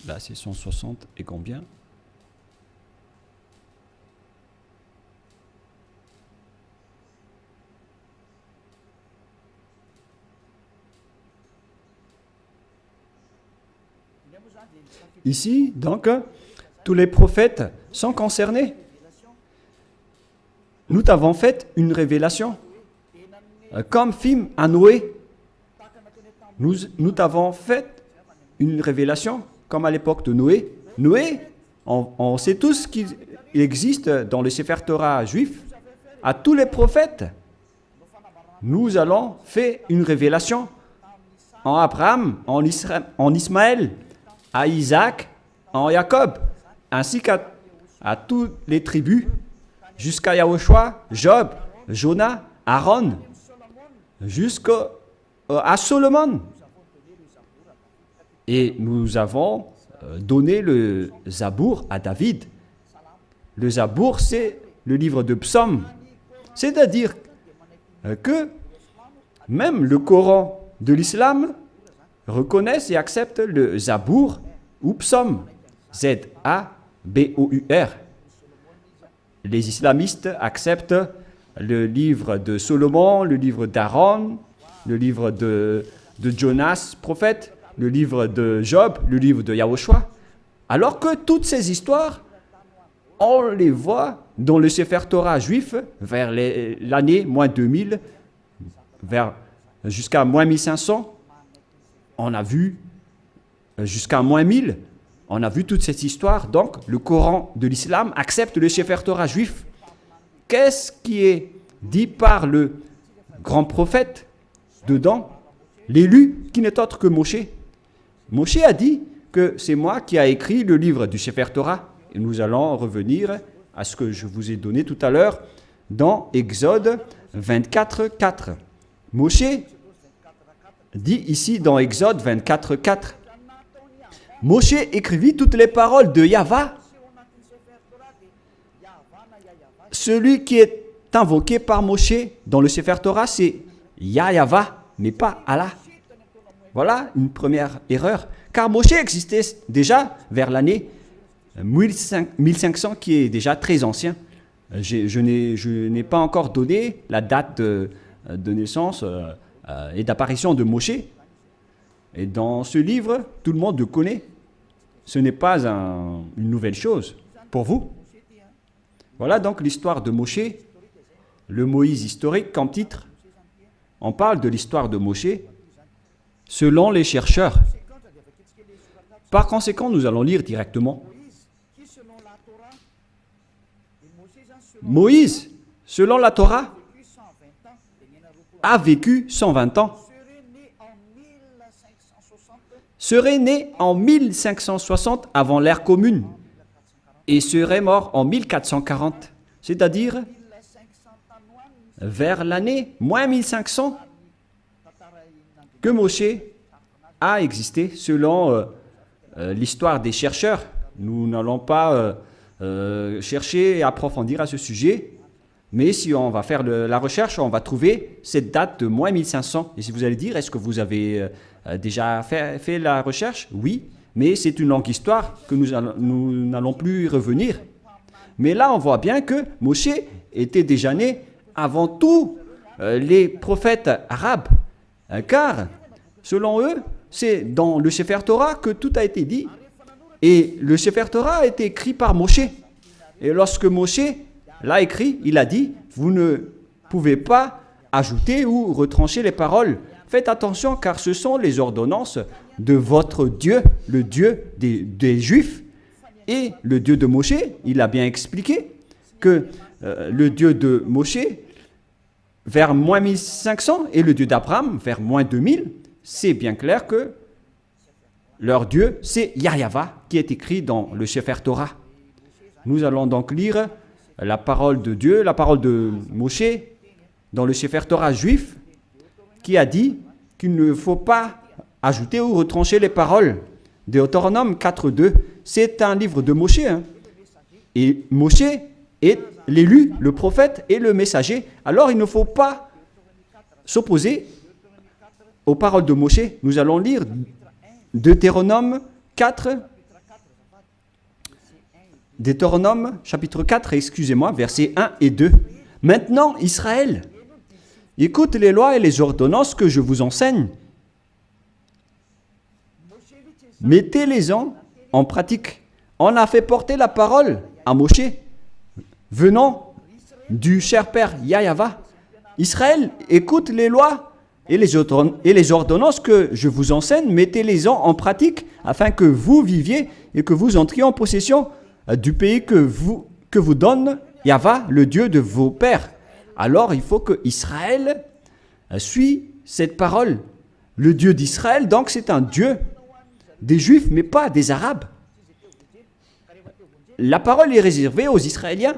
Là, c'est 160 et combien? Ici, donc, tous les prophètes sont concernés. Nous t'avons fait une révélation. Comme film à Noé, nous t'avons fait une révélation, comme à l'époque de Noé. Noé, on sait tous qu'il existe dans le Sefer Torah juif, à tous les prophètes, nous allons faire une révélation en Abraham, en Ismaël, à Isaac, en Jacob, ainsi à toutes les tribus, jusqu'à Yahushua, Job, Jonah, Aaron, jusqu'à Solomon. Et nous avons donné le Zabour à David. Le Zabour, c'est le livre de psaumes. C'est-à-dire que même le Coran de l'islam reconnaissent et acceptent le Zabour ou psaume. Z-A-B-O-U-R. Les islamistes acceptent le livre de Solomon, le livre d'Aaron, le livre de Jonas, prophète, le livre de Job, le livre de Yahushua. Alors que toutes ces histoires, on les voit dans le Sefer Torah juif vers l'année moins 2000, jusqu'à moins 1500. On a vu jusqu'à moins 1000. On a vu toute cette histoire. Donc, le Coran de l'islam accepte le Sefer Torah juif. Qu'est-ce qui est dit par le grand prophète dedans? L'élu qui n'est autre que Moshe. Moshe a dit que c'est moi qui ai écrit le livre du Sefer Torah. Et nous allons revenir à ce que je vous ai donné tout à l'heure dans Exode 24, 4. Moshe dit ici dans Exode 24, 4. Moshe écrivit toutes les paroles de Yahva. Celui qui est invoqué par Moshe dans le Sefer Torah, c'est Yahva, mais pas Allah. Voilà une première erreur. Car Moshe existait déjà vers l'année 1500, qui est déjà très ancien. Je n'ai pas encore donné la date de naissance et d'apparition de Moshe. Et dans ce livre, tout le monde le connaît. Ce n'est pas une nouvelle chose pour vous. Voilà donc l'histoire de Moshe, le Moïse historique comme titre. On parle de l'histoire de Moshe selon les chercheurs. Par conséquent, nous allons lire directement. Moïse, selon la Torah, a vécu 120 ans. Serait né en 1560 avant l'ère commune et serait mort en 1440, c'est-à-dire vers l'année moins 1500 que Moshe a existé selon l'histoire des chercheurs. Nous n'allons pas chercher et approfondir à ce sujet, mais si on va faire la recherche, on va trouver cette date de moins 1500. Et si vous allez dire, est-ce que vous avez déjà fait la recherche? Oui, mais c'est une longue histoire que nous n'allons plus y revenir. Mais là, on voit bien que Moshe était déjà né avant tous les prophètes arabes, car selon eux, c'est dans le Sefer Torah que tout a été dit. Et le Sefer Torah a été écrit par Moshe. Et lorsque Moshe l'a écrit, il a dit, vous ne pouvez pas ajouter ou retrancher les paroles. Faites attention car ce sont les ordonnances de votre Dieu, le Dieu des Juifs. Et le Dieu de Moshe, il a bien expliqué que le Dieu de Moshe, vers moins 1500, et le Dieu d'Abraham, vers moins 2000, c'est bien clair que leur Dieu, c'est Yahva, qui est écrit dans le Sefer Torah. Nous allons donc lire la parole de Dieu, la parole de Moshe, dans le Sefer Torah juif, qui a dit qu'il ne faut pas ajouter ou retrancher les paroles. Deutéronome 4.2, c'est un livre de Moshe. Et Moshe est l'élu, le prophète et le messager. Alors il ne faut pas s'opposer aux paroles de Moshe. Nous allons lire Deutéronome 4, Deutéronome chapitre 4, excusez-moi, versets 1 et 2. Maintenant, Israël, écoute les lois et les ordonnances que je vous enseigne. Mettez-les-en en pratique. On a fait porter la parole à Moshe, venant du cher père Yahva. Israël, écoute les lois et les ordonnances que je vous enseigne, mettez-les-en en pratique afin que vous viviez et que vous entriez en possession du pays que vous donne Yahva, le Dieu de vos pères. Alors il faut que Israël suit cette parole. Le Dieu d'Israël, donc c'est un Dieu des Juifs, mais pas des Arabes. la parole est réservée aux Israéliens,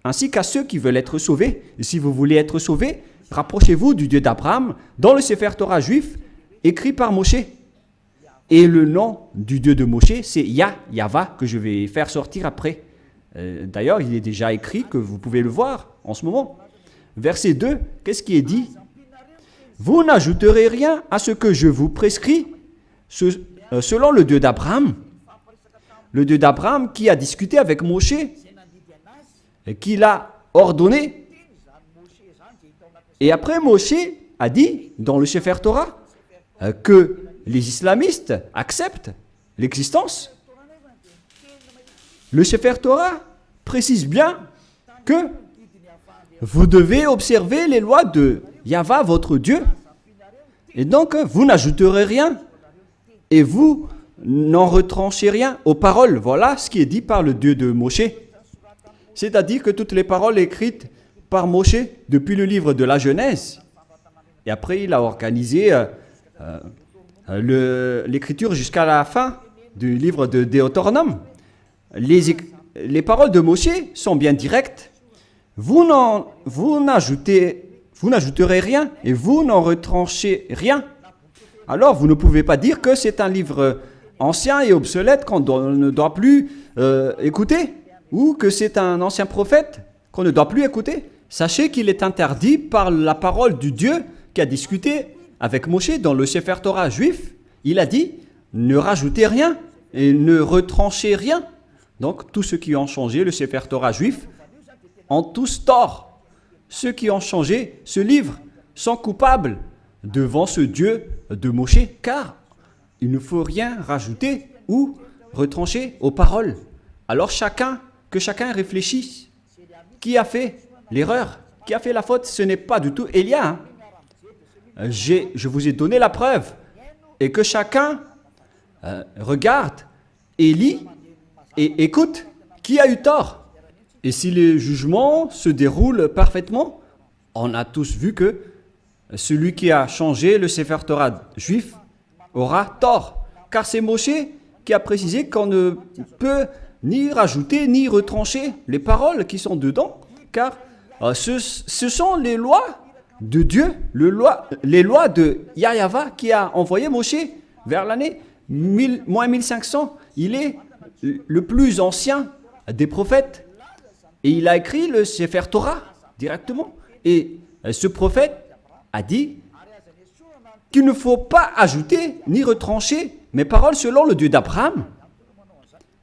ainsi qu'à ceux qui veulent être sauvés. Et si vous voulez être sauvés, rapprochez-vous du Dieu d'Abraham dans le Sefer Torah juif, écrit par Moshe. Et le nom du Dieu de Moshe, c'est Yahva, que je vais faire sortir après. D'ailleurs, il est déjà écrit, que vous pouvez le voir en ce moment. Verset 2, qu'est-ce qui est dit? Vous n'ajouterez rien à ce que je vous prescris, selon le Dieu d'Abraham. Le Dieu d'Abraham qui a discuté avec Moshe, et qui l'a ordonné. Et après, Moshe a dit, dans le Sefer Torah, que les islamistes acceptent l'existence. Le Sefer Torah précise bien que vous devez observer les lois de Yahva, votre Dieu. Et donc, vous n'ajouterez rien. Et vous n'en retranchez rien aux paroles. Voilà ce qui est dit par le Dieu de Moshe. C'est-à-dire que toutes les paroles écrites par Moshe depuis le livre de la Genèse. Et après, il a organisé l'écriture jusqu'à la fin du livre de Deutéronome. Les paroles de Moshe sont bien directes. Vous n'ajouterez rien et vous n'en retranchez rien. Alors, vous ne pouvez pas dire que c'est un livre ancien et obsolète qu'on ne doit plus écouter, ou que c'est un ancien prophète qu'on ne doit plus écouter. Sachez qu'il est interdit par la parole du Dieu qui a discuté avec Moshe dans le Sefer Torah juif. Il a dit, ne rajoutez rien et ne retranchez rien. Donc, tous ceux qui ont changé le Sefer Torah juif ont tous tort. Ceux qui ont changé ce livre sont coupables devant ce Dieu de Moshe, car il ne faut rien rajouter ou retrancher aux paroles. Alors que chacun réfléchisse. Qui a fait l'erreur? Qui a fait la faute? Ce n'est pas du tout Élia. Je vous ai donné la preuve. Et que chacun regarde et lit et écoute qui a eu tort. Et si les jugements se déroulent parfaitement, on a tous vu que celui qui a changé le Sefer Torah juif aura tort. Car c'est Moshe qui a précisé qu'on ne peut ni rajouter ni retrancher les paroles qui sont dedans. Car ce sont les lois de Dieu, les lois de Yahva qui a envoyé Moshe vers l'année 1500. Il est le plus ancien des prophètes. Et il a écrit le Sefer Torah directement. Et ce prophète a dit qu'il ne faut pas ajouter ni retrancher mes paroles selon le Dieu d'Abraham.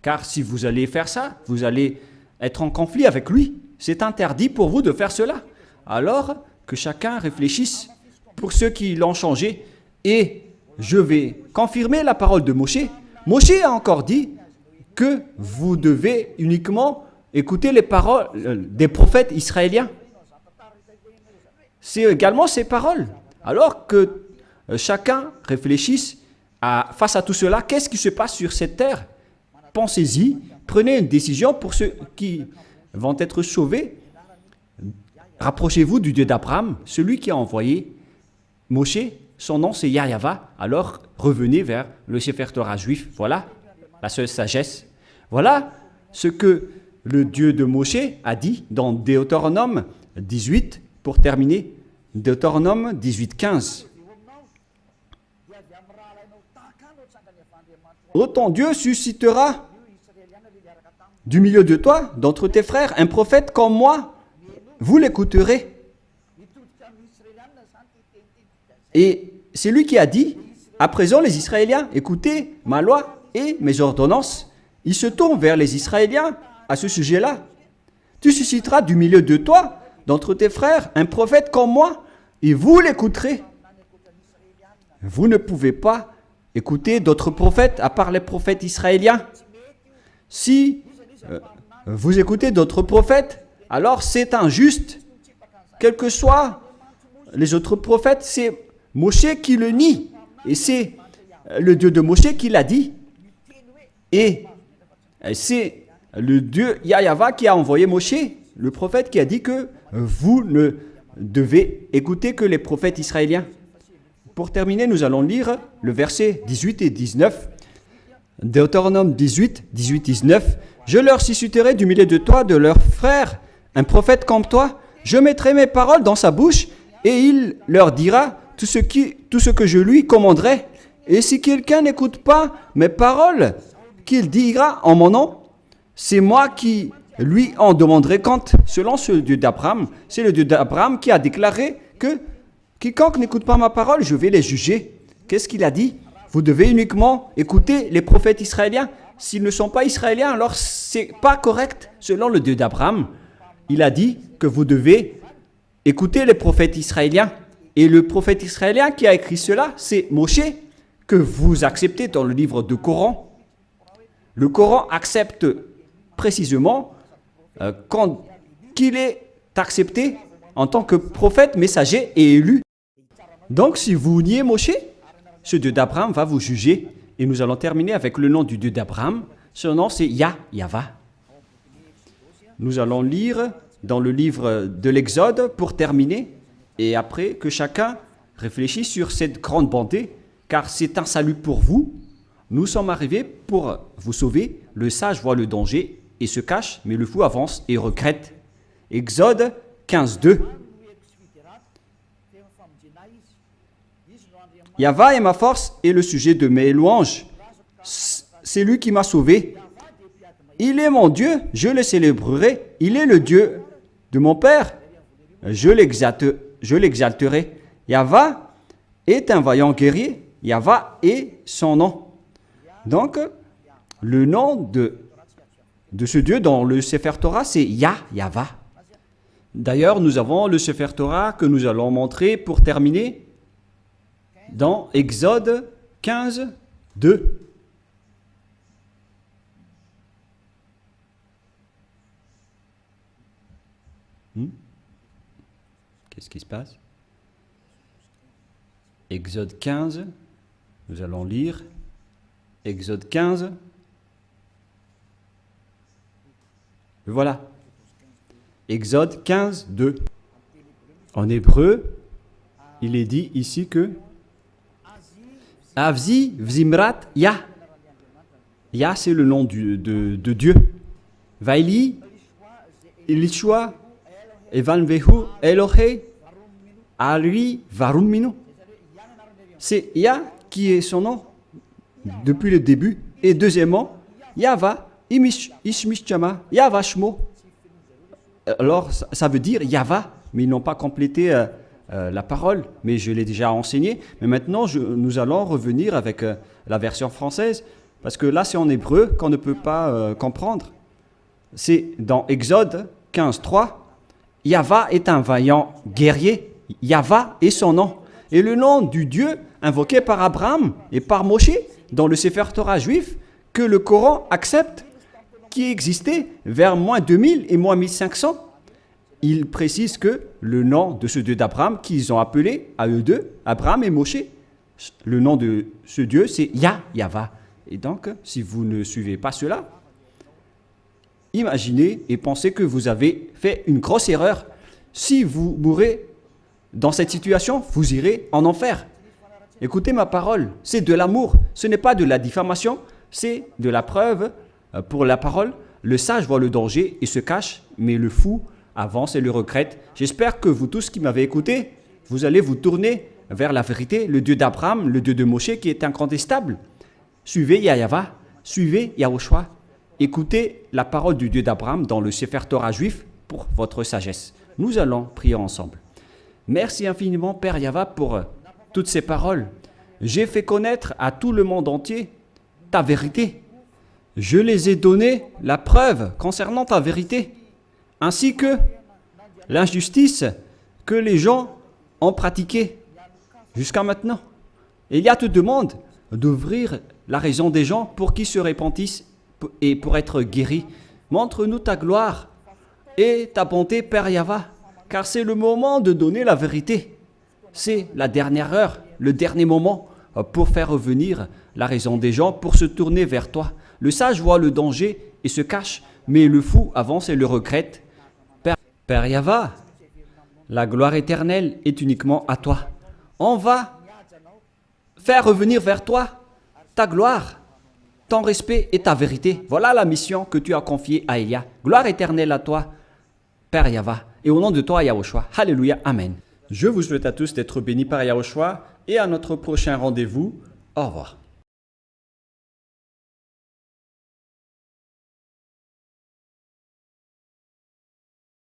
Car si vous allez faire ça, vous allez être en conflit avec lui. C'est interdit pour vous de faire cela. Alors que chacun réfléchisse pour ceux qui l'ont changé. Et je vais confirmer la parole de Moshe. Moshe a encore dit que vous devez uniquement écouter les paroles des prophètes israéliens. C'est également ces paroles. Alors que chacun réfléchisse face à tout cela, qu'est-ce qui se passe sur cette terre? Pensez-y, prenez une décision pour ceux qui vont être sauvés. Rapprochez-vous du Dieu d'Abraham, celui qui a envoyé Moshe. Son nom c'est Yahva. Alors revenez vers le Sefer Torah juif. Voilà la seule sagesse. Voilà ce que le Dieu de Moshe a dit dans Deutéronome 18, pour terminer. Deutéronome 18, 15. Ô ton Dieu suscitera du milieu de toi, d'entre tes frères, un prophète comme moi. Vous l'écouterez. Et c'est lui qui a dit, à présent les Israéliens, écoutez ma loi et mes ordonnances. Il se tourne vers les Israéliens à ce sujet-là. Tu susciteras du milieu de toi, d'entre tes frères, un prophète comme moi, et vous l'écouterez. Vous ne pouvez pas écouter d'autres prophètes à part les prophètes israéliens. Si vous écoutez d'autres prophètes, alors c'est injuste. Quels que soient les autres prophètes, c'est Moshe qui le nie. Et c'est le Dieu de Moshe qui l'a dit. Et c'est le Dieu Yahva qui a envoyé Moshe, le prophète, qui a dit que vous ne devez écouter que les prophètes israéliens. Pour terminer, nous allons lire le verset 18 et 19. Deutéronome 18, 18, 19. Je leur susciterai du milieu de toi, de leurs frères, un prophète comme toi. Je mettrai mes paroles dans sa bouche et il leur dira tout ce que je lui commanderai. Et si quelqu'un n'écoute pas mes paroles qu'il dira en mon nom, c'est moi qui lui en demanderai compte. Selon ce Dieu d'Abraham, c'est le Dieu d'Abraham qui a déclaré que quiconque n'écoute pas ma parole, je vais les juger. Qu'est-ce qu'il a dit? Vous devez uniquement écouter les prophètes israéliens. S'ils ne sont pas israéliens, alors c'est pas correct. Selon le Dieu d'Abraham, il a dit que vous devez écouter les prophètes israéliens. Et le prophète israélien qui a écrit cela, c'est Moshe, que vous acceptez dans le livre du Coran. Le Coran accepte précisément qu'il est accepté en tant que prophète, messager et élu. Donc si vous niez Moshe, ce Dieu d'Abraham va vous juger. Et nous allons terminer avec le nom du Dieu d'Abraham. Son nom c'est Yahva. Nous allons lire dans le livre de l'Exode pour terminer. Et après que chacun réfléchisse sur cette grande bonté, car c'est un salut pour vous. Nous sommes arrivés pour vous sauver. Le sage voit le danger et se cache, mais le fou avance et regrette. Exode 15:2. Yahva est ma force et le sujet de mes louanges. C'est lui qui m'a sauvé. Il est mon Dieu, je le célébrerai. Il est le Dieu de mon Père. Je l'exalterai. Yahva est un vaillant guerrier. Yahva est son nom. Donc, le nom de ce Dieu dans le Sefer Torah, c'est Yahva. D'ailleurs, nous avons le Sefer Torah que nous allons montrer pour terminer dans Exode 15:2. Qu'est-ce qui se passe? Exode 15, nous allons lire Exode 15. Voilà. Exode 15:2. En hébreu, il est dit ici que Avzi Vzimrat Yah. Yah, c'est le nom de Dieu. Vaili, Ilishua, Evanvehu, Elohe, Ali, Varuminu. C'est Yah qui est son nom depuis le début. Et deuxièmement, Yahva, Ishmishchama, Yahva Shmo. Alors, ça veut dire Yahva, mais ils n'ont pas complété la parole, mais je l'ai déjà enseigné. Mais maintenant, nous allons revenir avec la version française, parce que là, c'est en hébreu qu'on ne peut pas comprendre. C'est dans Exode 15:3. Yahva est un vaillant guerrier. Yahva est son nom. Et le nom du Dieu invoqué par Abraham et par Moshe dans le Sefer Torah juif que le Coran accepte, qui existait vers moins 2000 et moins 1500. Il précise que le nom de ce Dieu d'Abraham qu'ils ont appelé à eux deux, Abraham et Moshe, le nom de ce Dieu, c'est Yahva. Et donc, si vous ne suivez pas cela, imaginez et pensez que vous avez fait une grosse erreur. Si vous mourrez dans cette situation, vous irez en enfer. Écoutez ma parole, c'est de l'amour, ce n'est pas de la diffamation, c'est de la preuve pour la parole. Le sage voit le danger et se cache, mais le fou avance et le regrette. J'espère que vous tous qui m'avez écouté, vous allez vous tourner vers la vérité, le Dieu d'Abraham, le Dieu de Moshe qui est incontestable. Suivez Yahva, suivez Yahushua. Écoutez la parole du Dieu d'Abraham dans le Sefer Torah juif pour votre sagesse. Nous allons prier ensemble. Merci infiniment, Père Yahva, pour toutes ces paroles. J'ai fait connaître à tout le monde entier ta vérité. Je les ai donné la preuve concernant ta vérité, ainsi que l'injustice que les gens ont pratiquée jusqu'à maintenant. Et il y a te demande d'ouvrir la raison des gens pour qu'ils se repentissent et pour être guéris. Montre-nous ta gloire et ta bonté, Père Yahva, car c'est le moment de donner la vérité. C'est la dernière heure, le dernier moment pour faire revenir la raison des gens, pour se tourner vers toi. Le sage voit le danger et se cache, mais le fou avance et le regrette. Père Yahva, la gloire éternelle est uniquement à toi. On va faire revenir vers toi ta gloire, ton respect et ta vérité. Voilà la mission que tu as confiée à Elia. Gloire éternelle à toi, Père Yahva. Et au nom de toi, Yahushua. Alléluia. Amen. Je vous souhaite à tous d'être bénis par Yahushua et à notre prochain rendez-vous. Au revoir.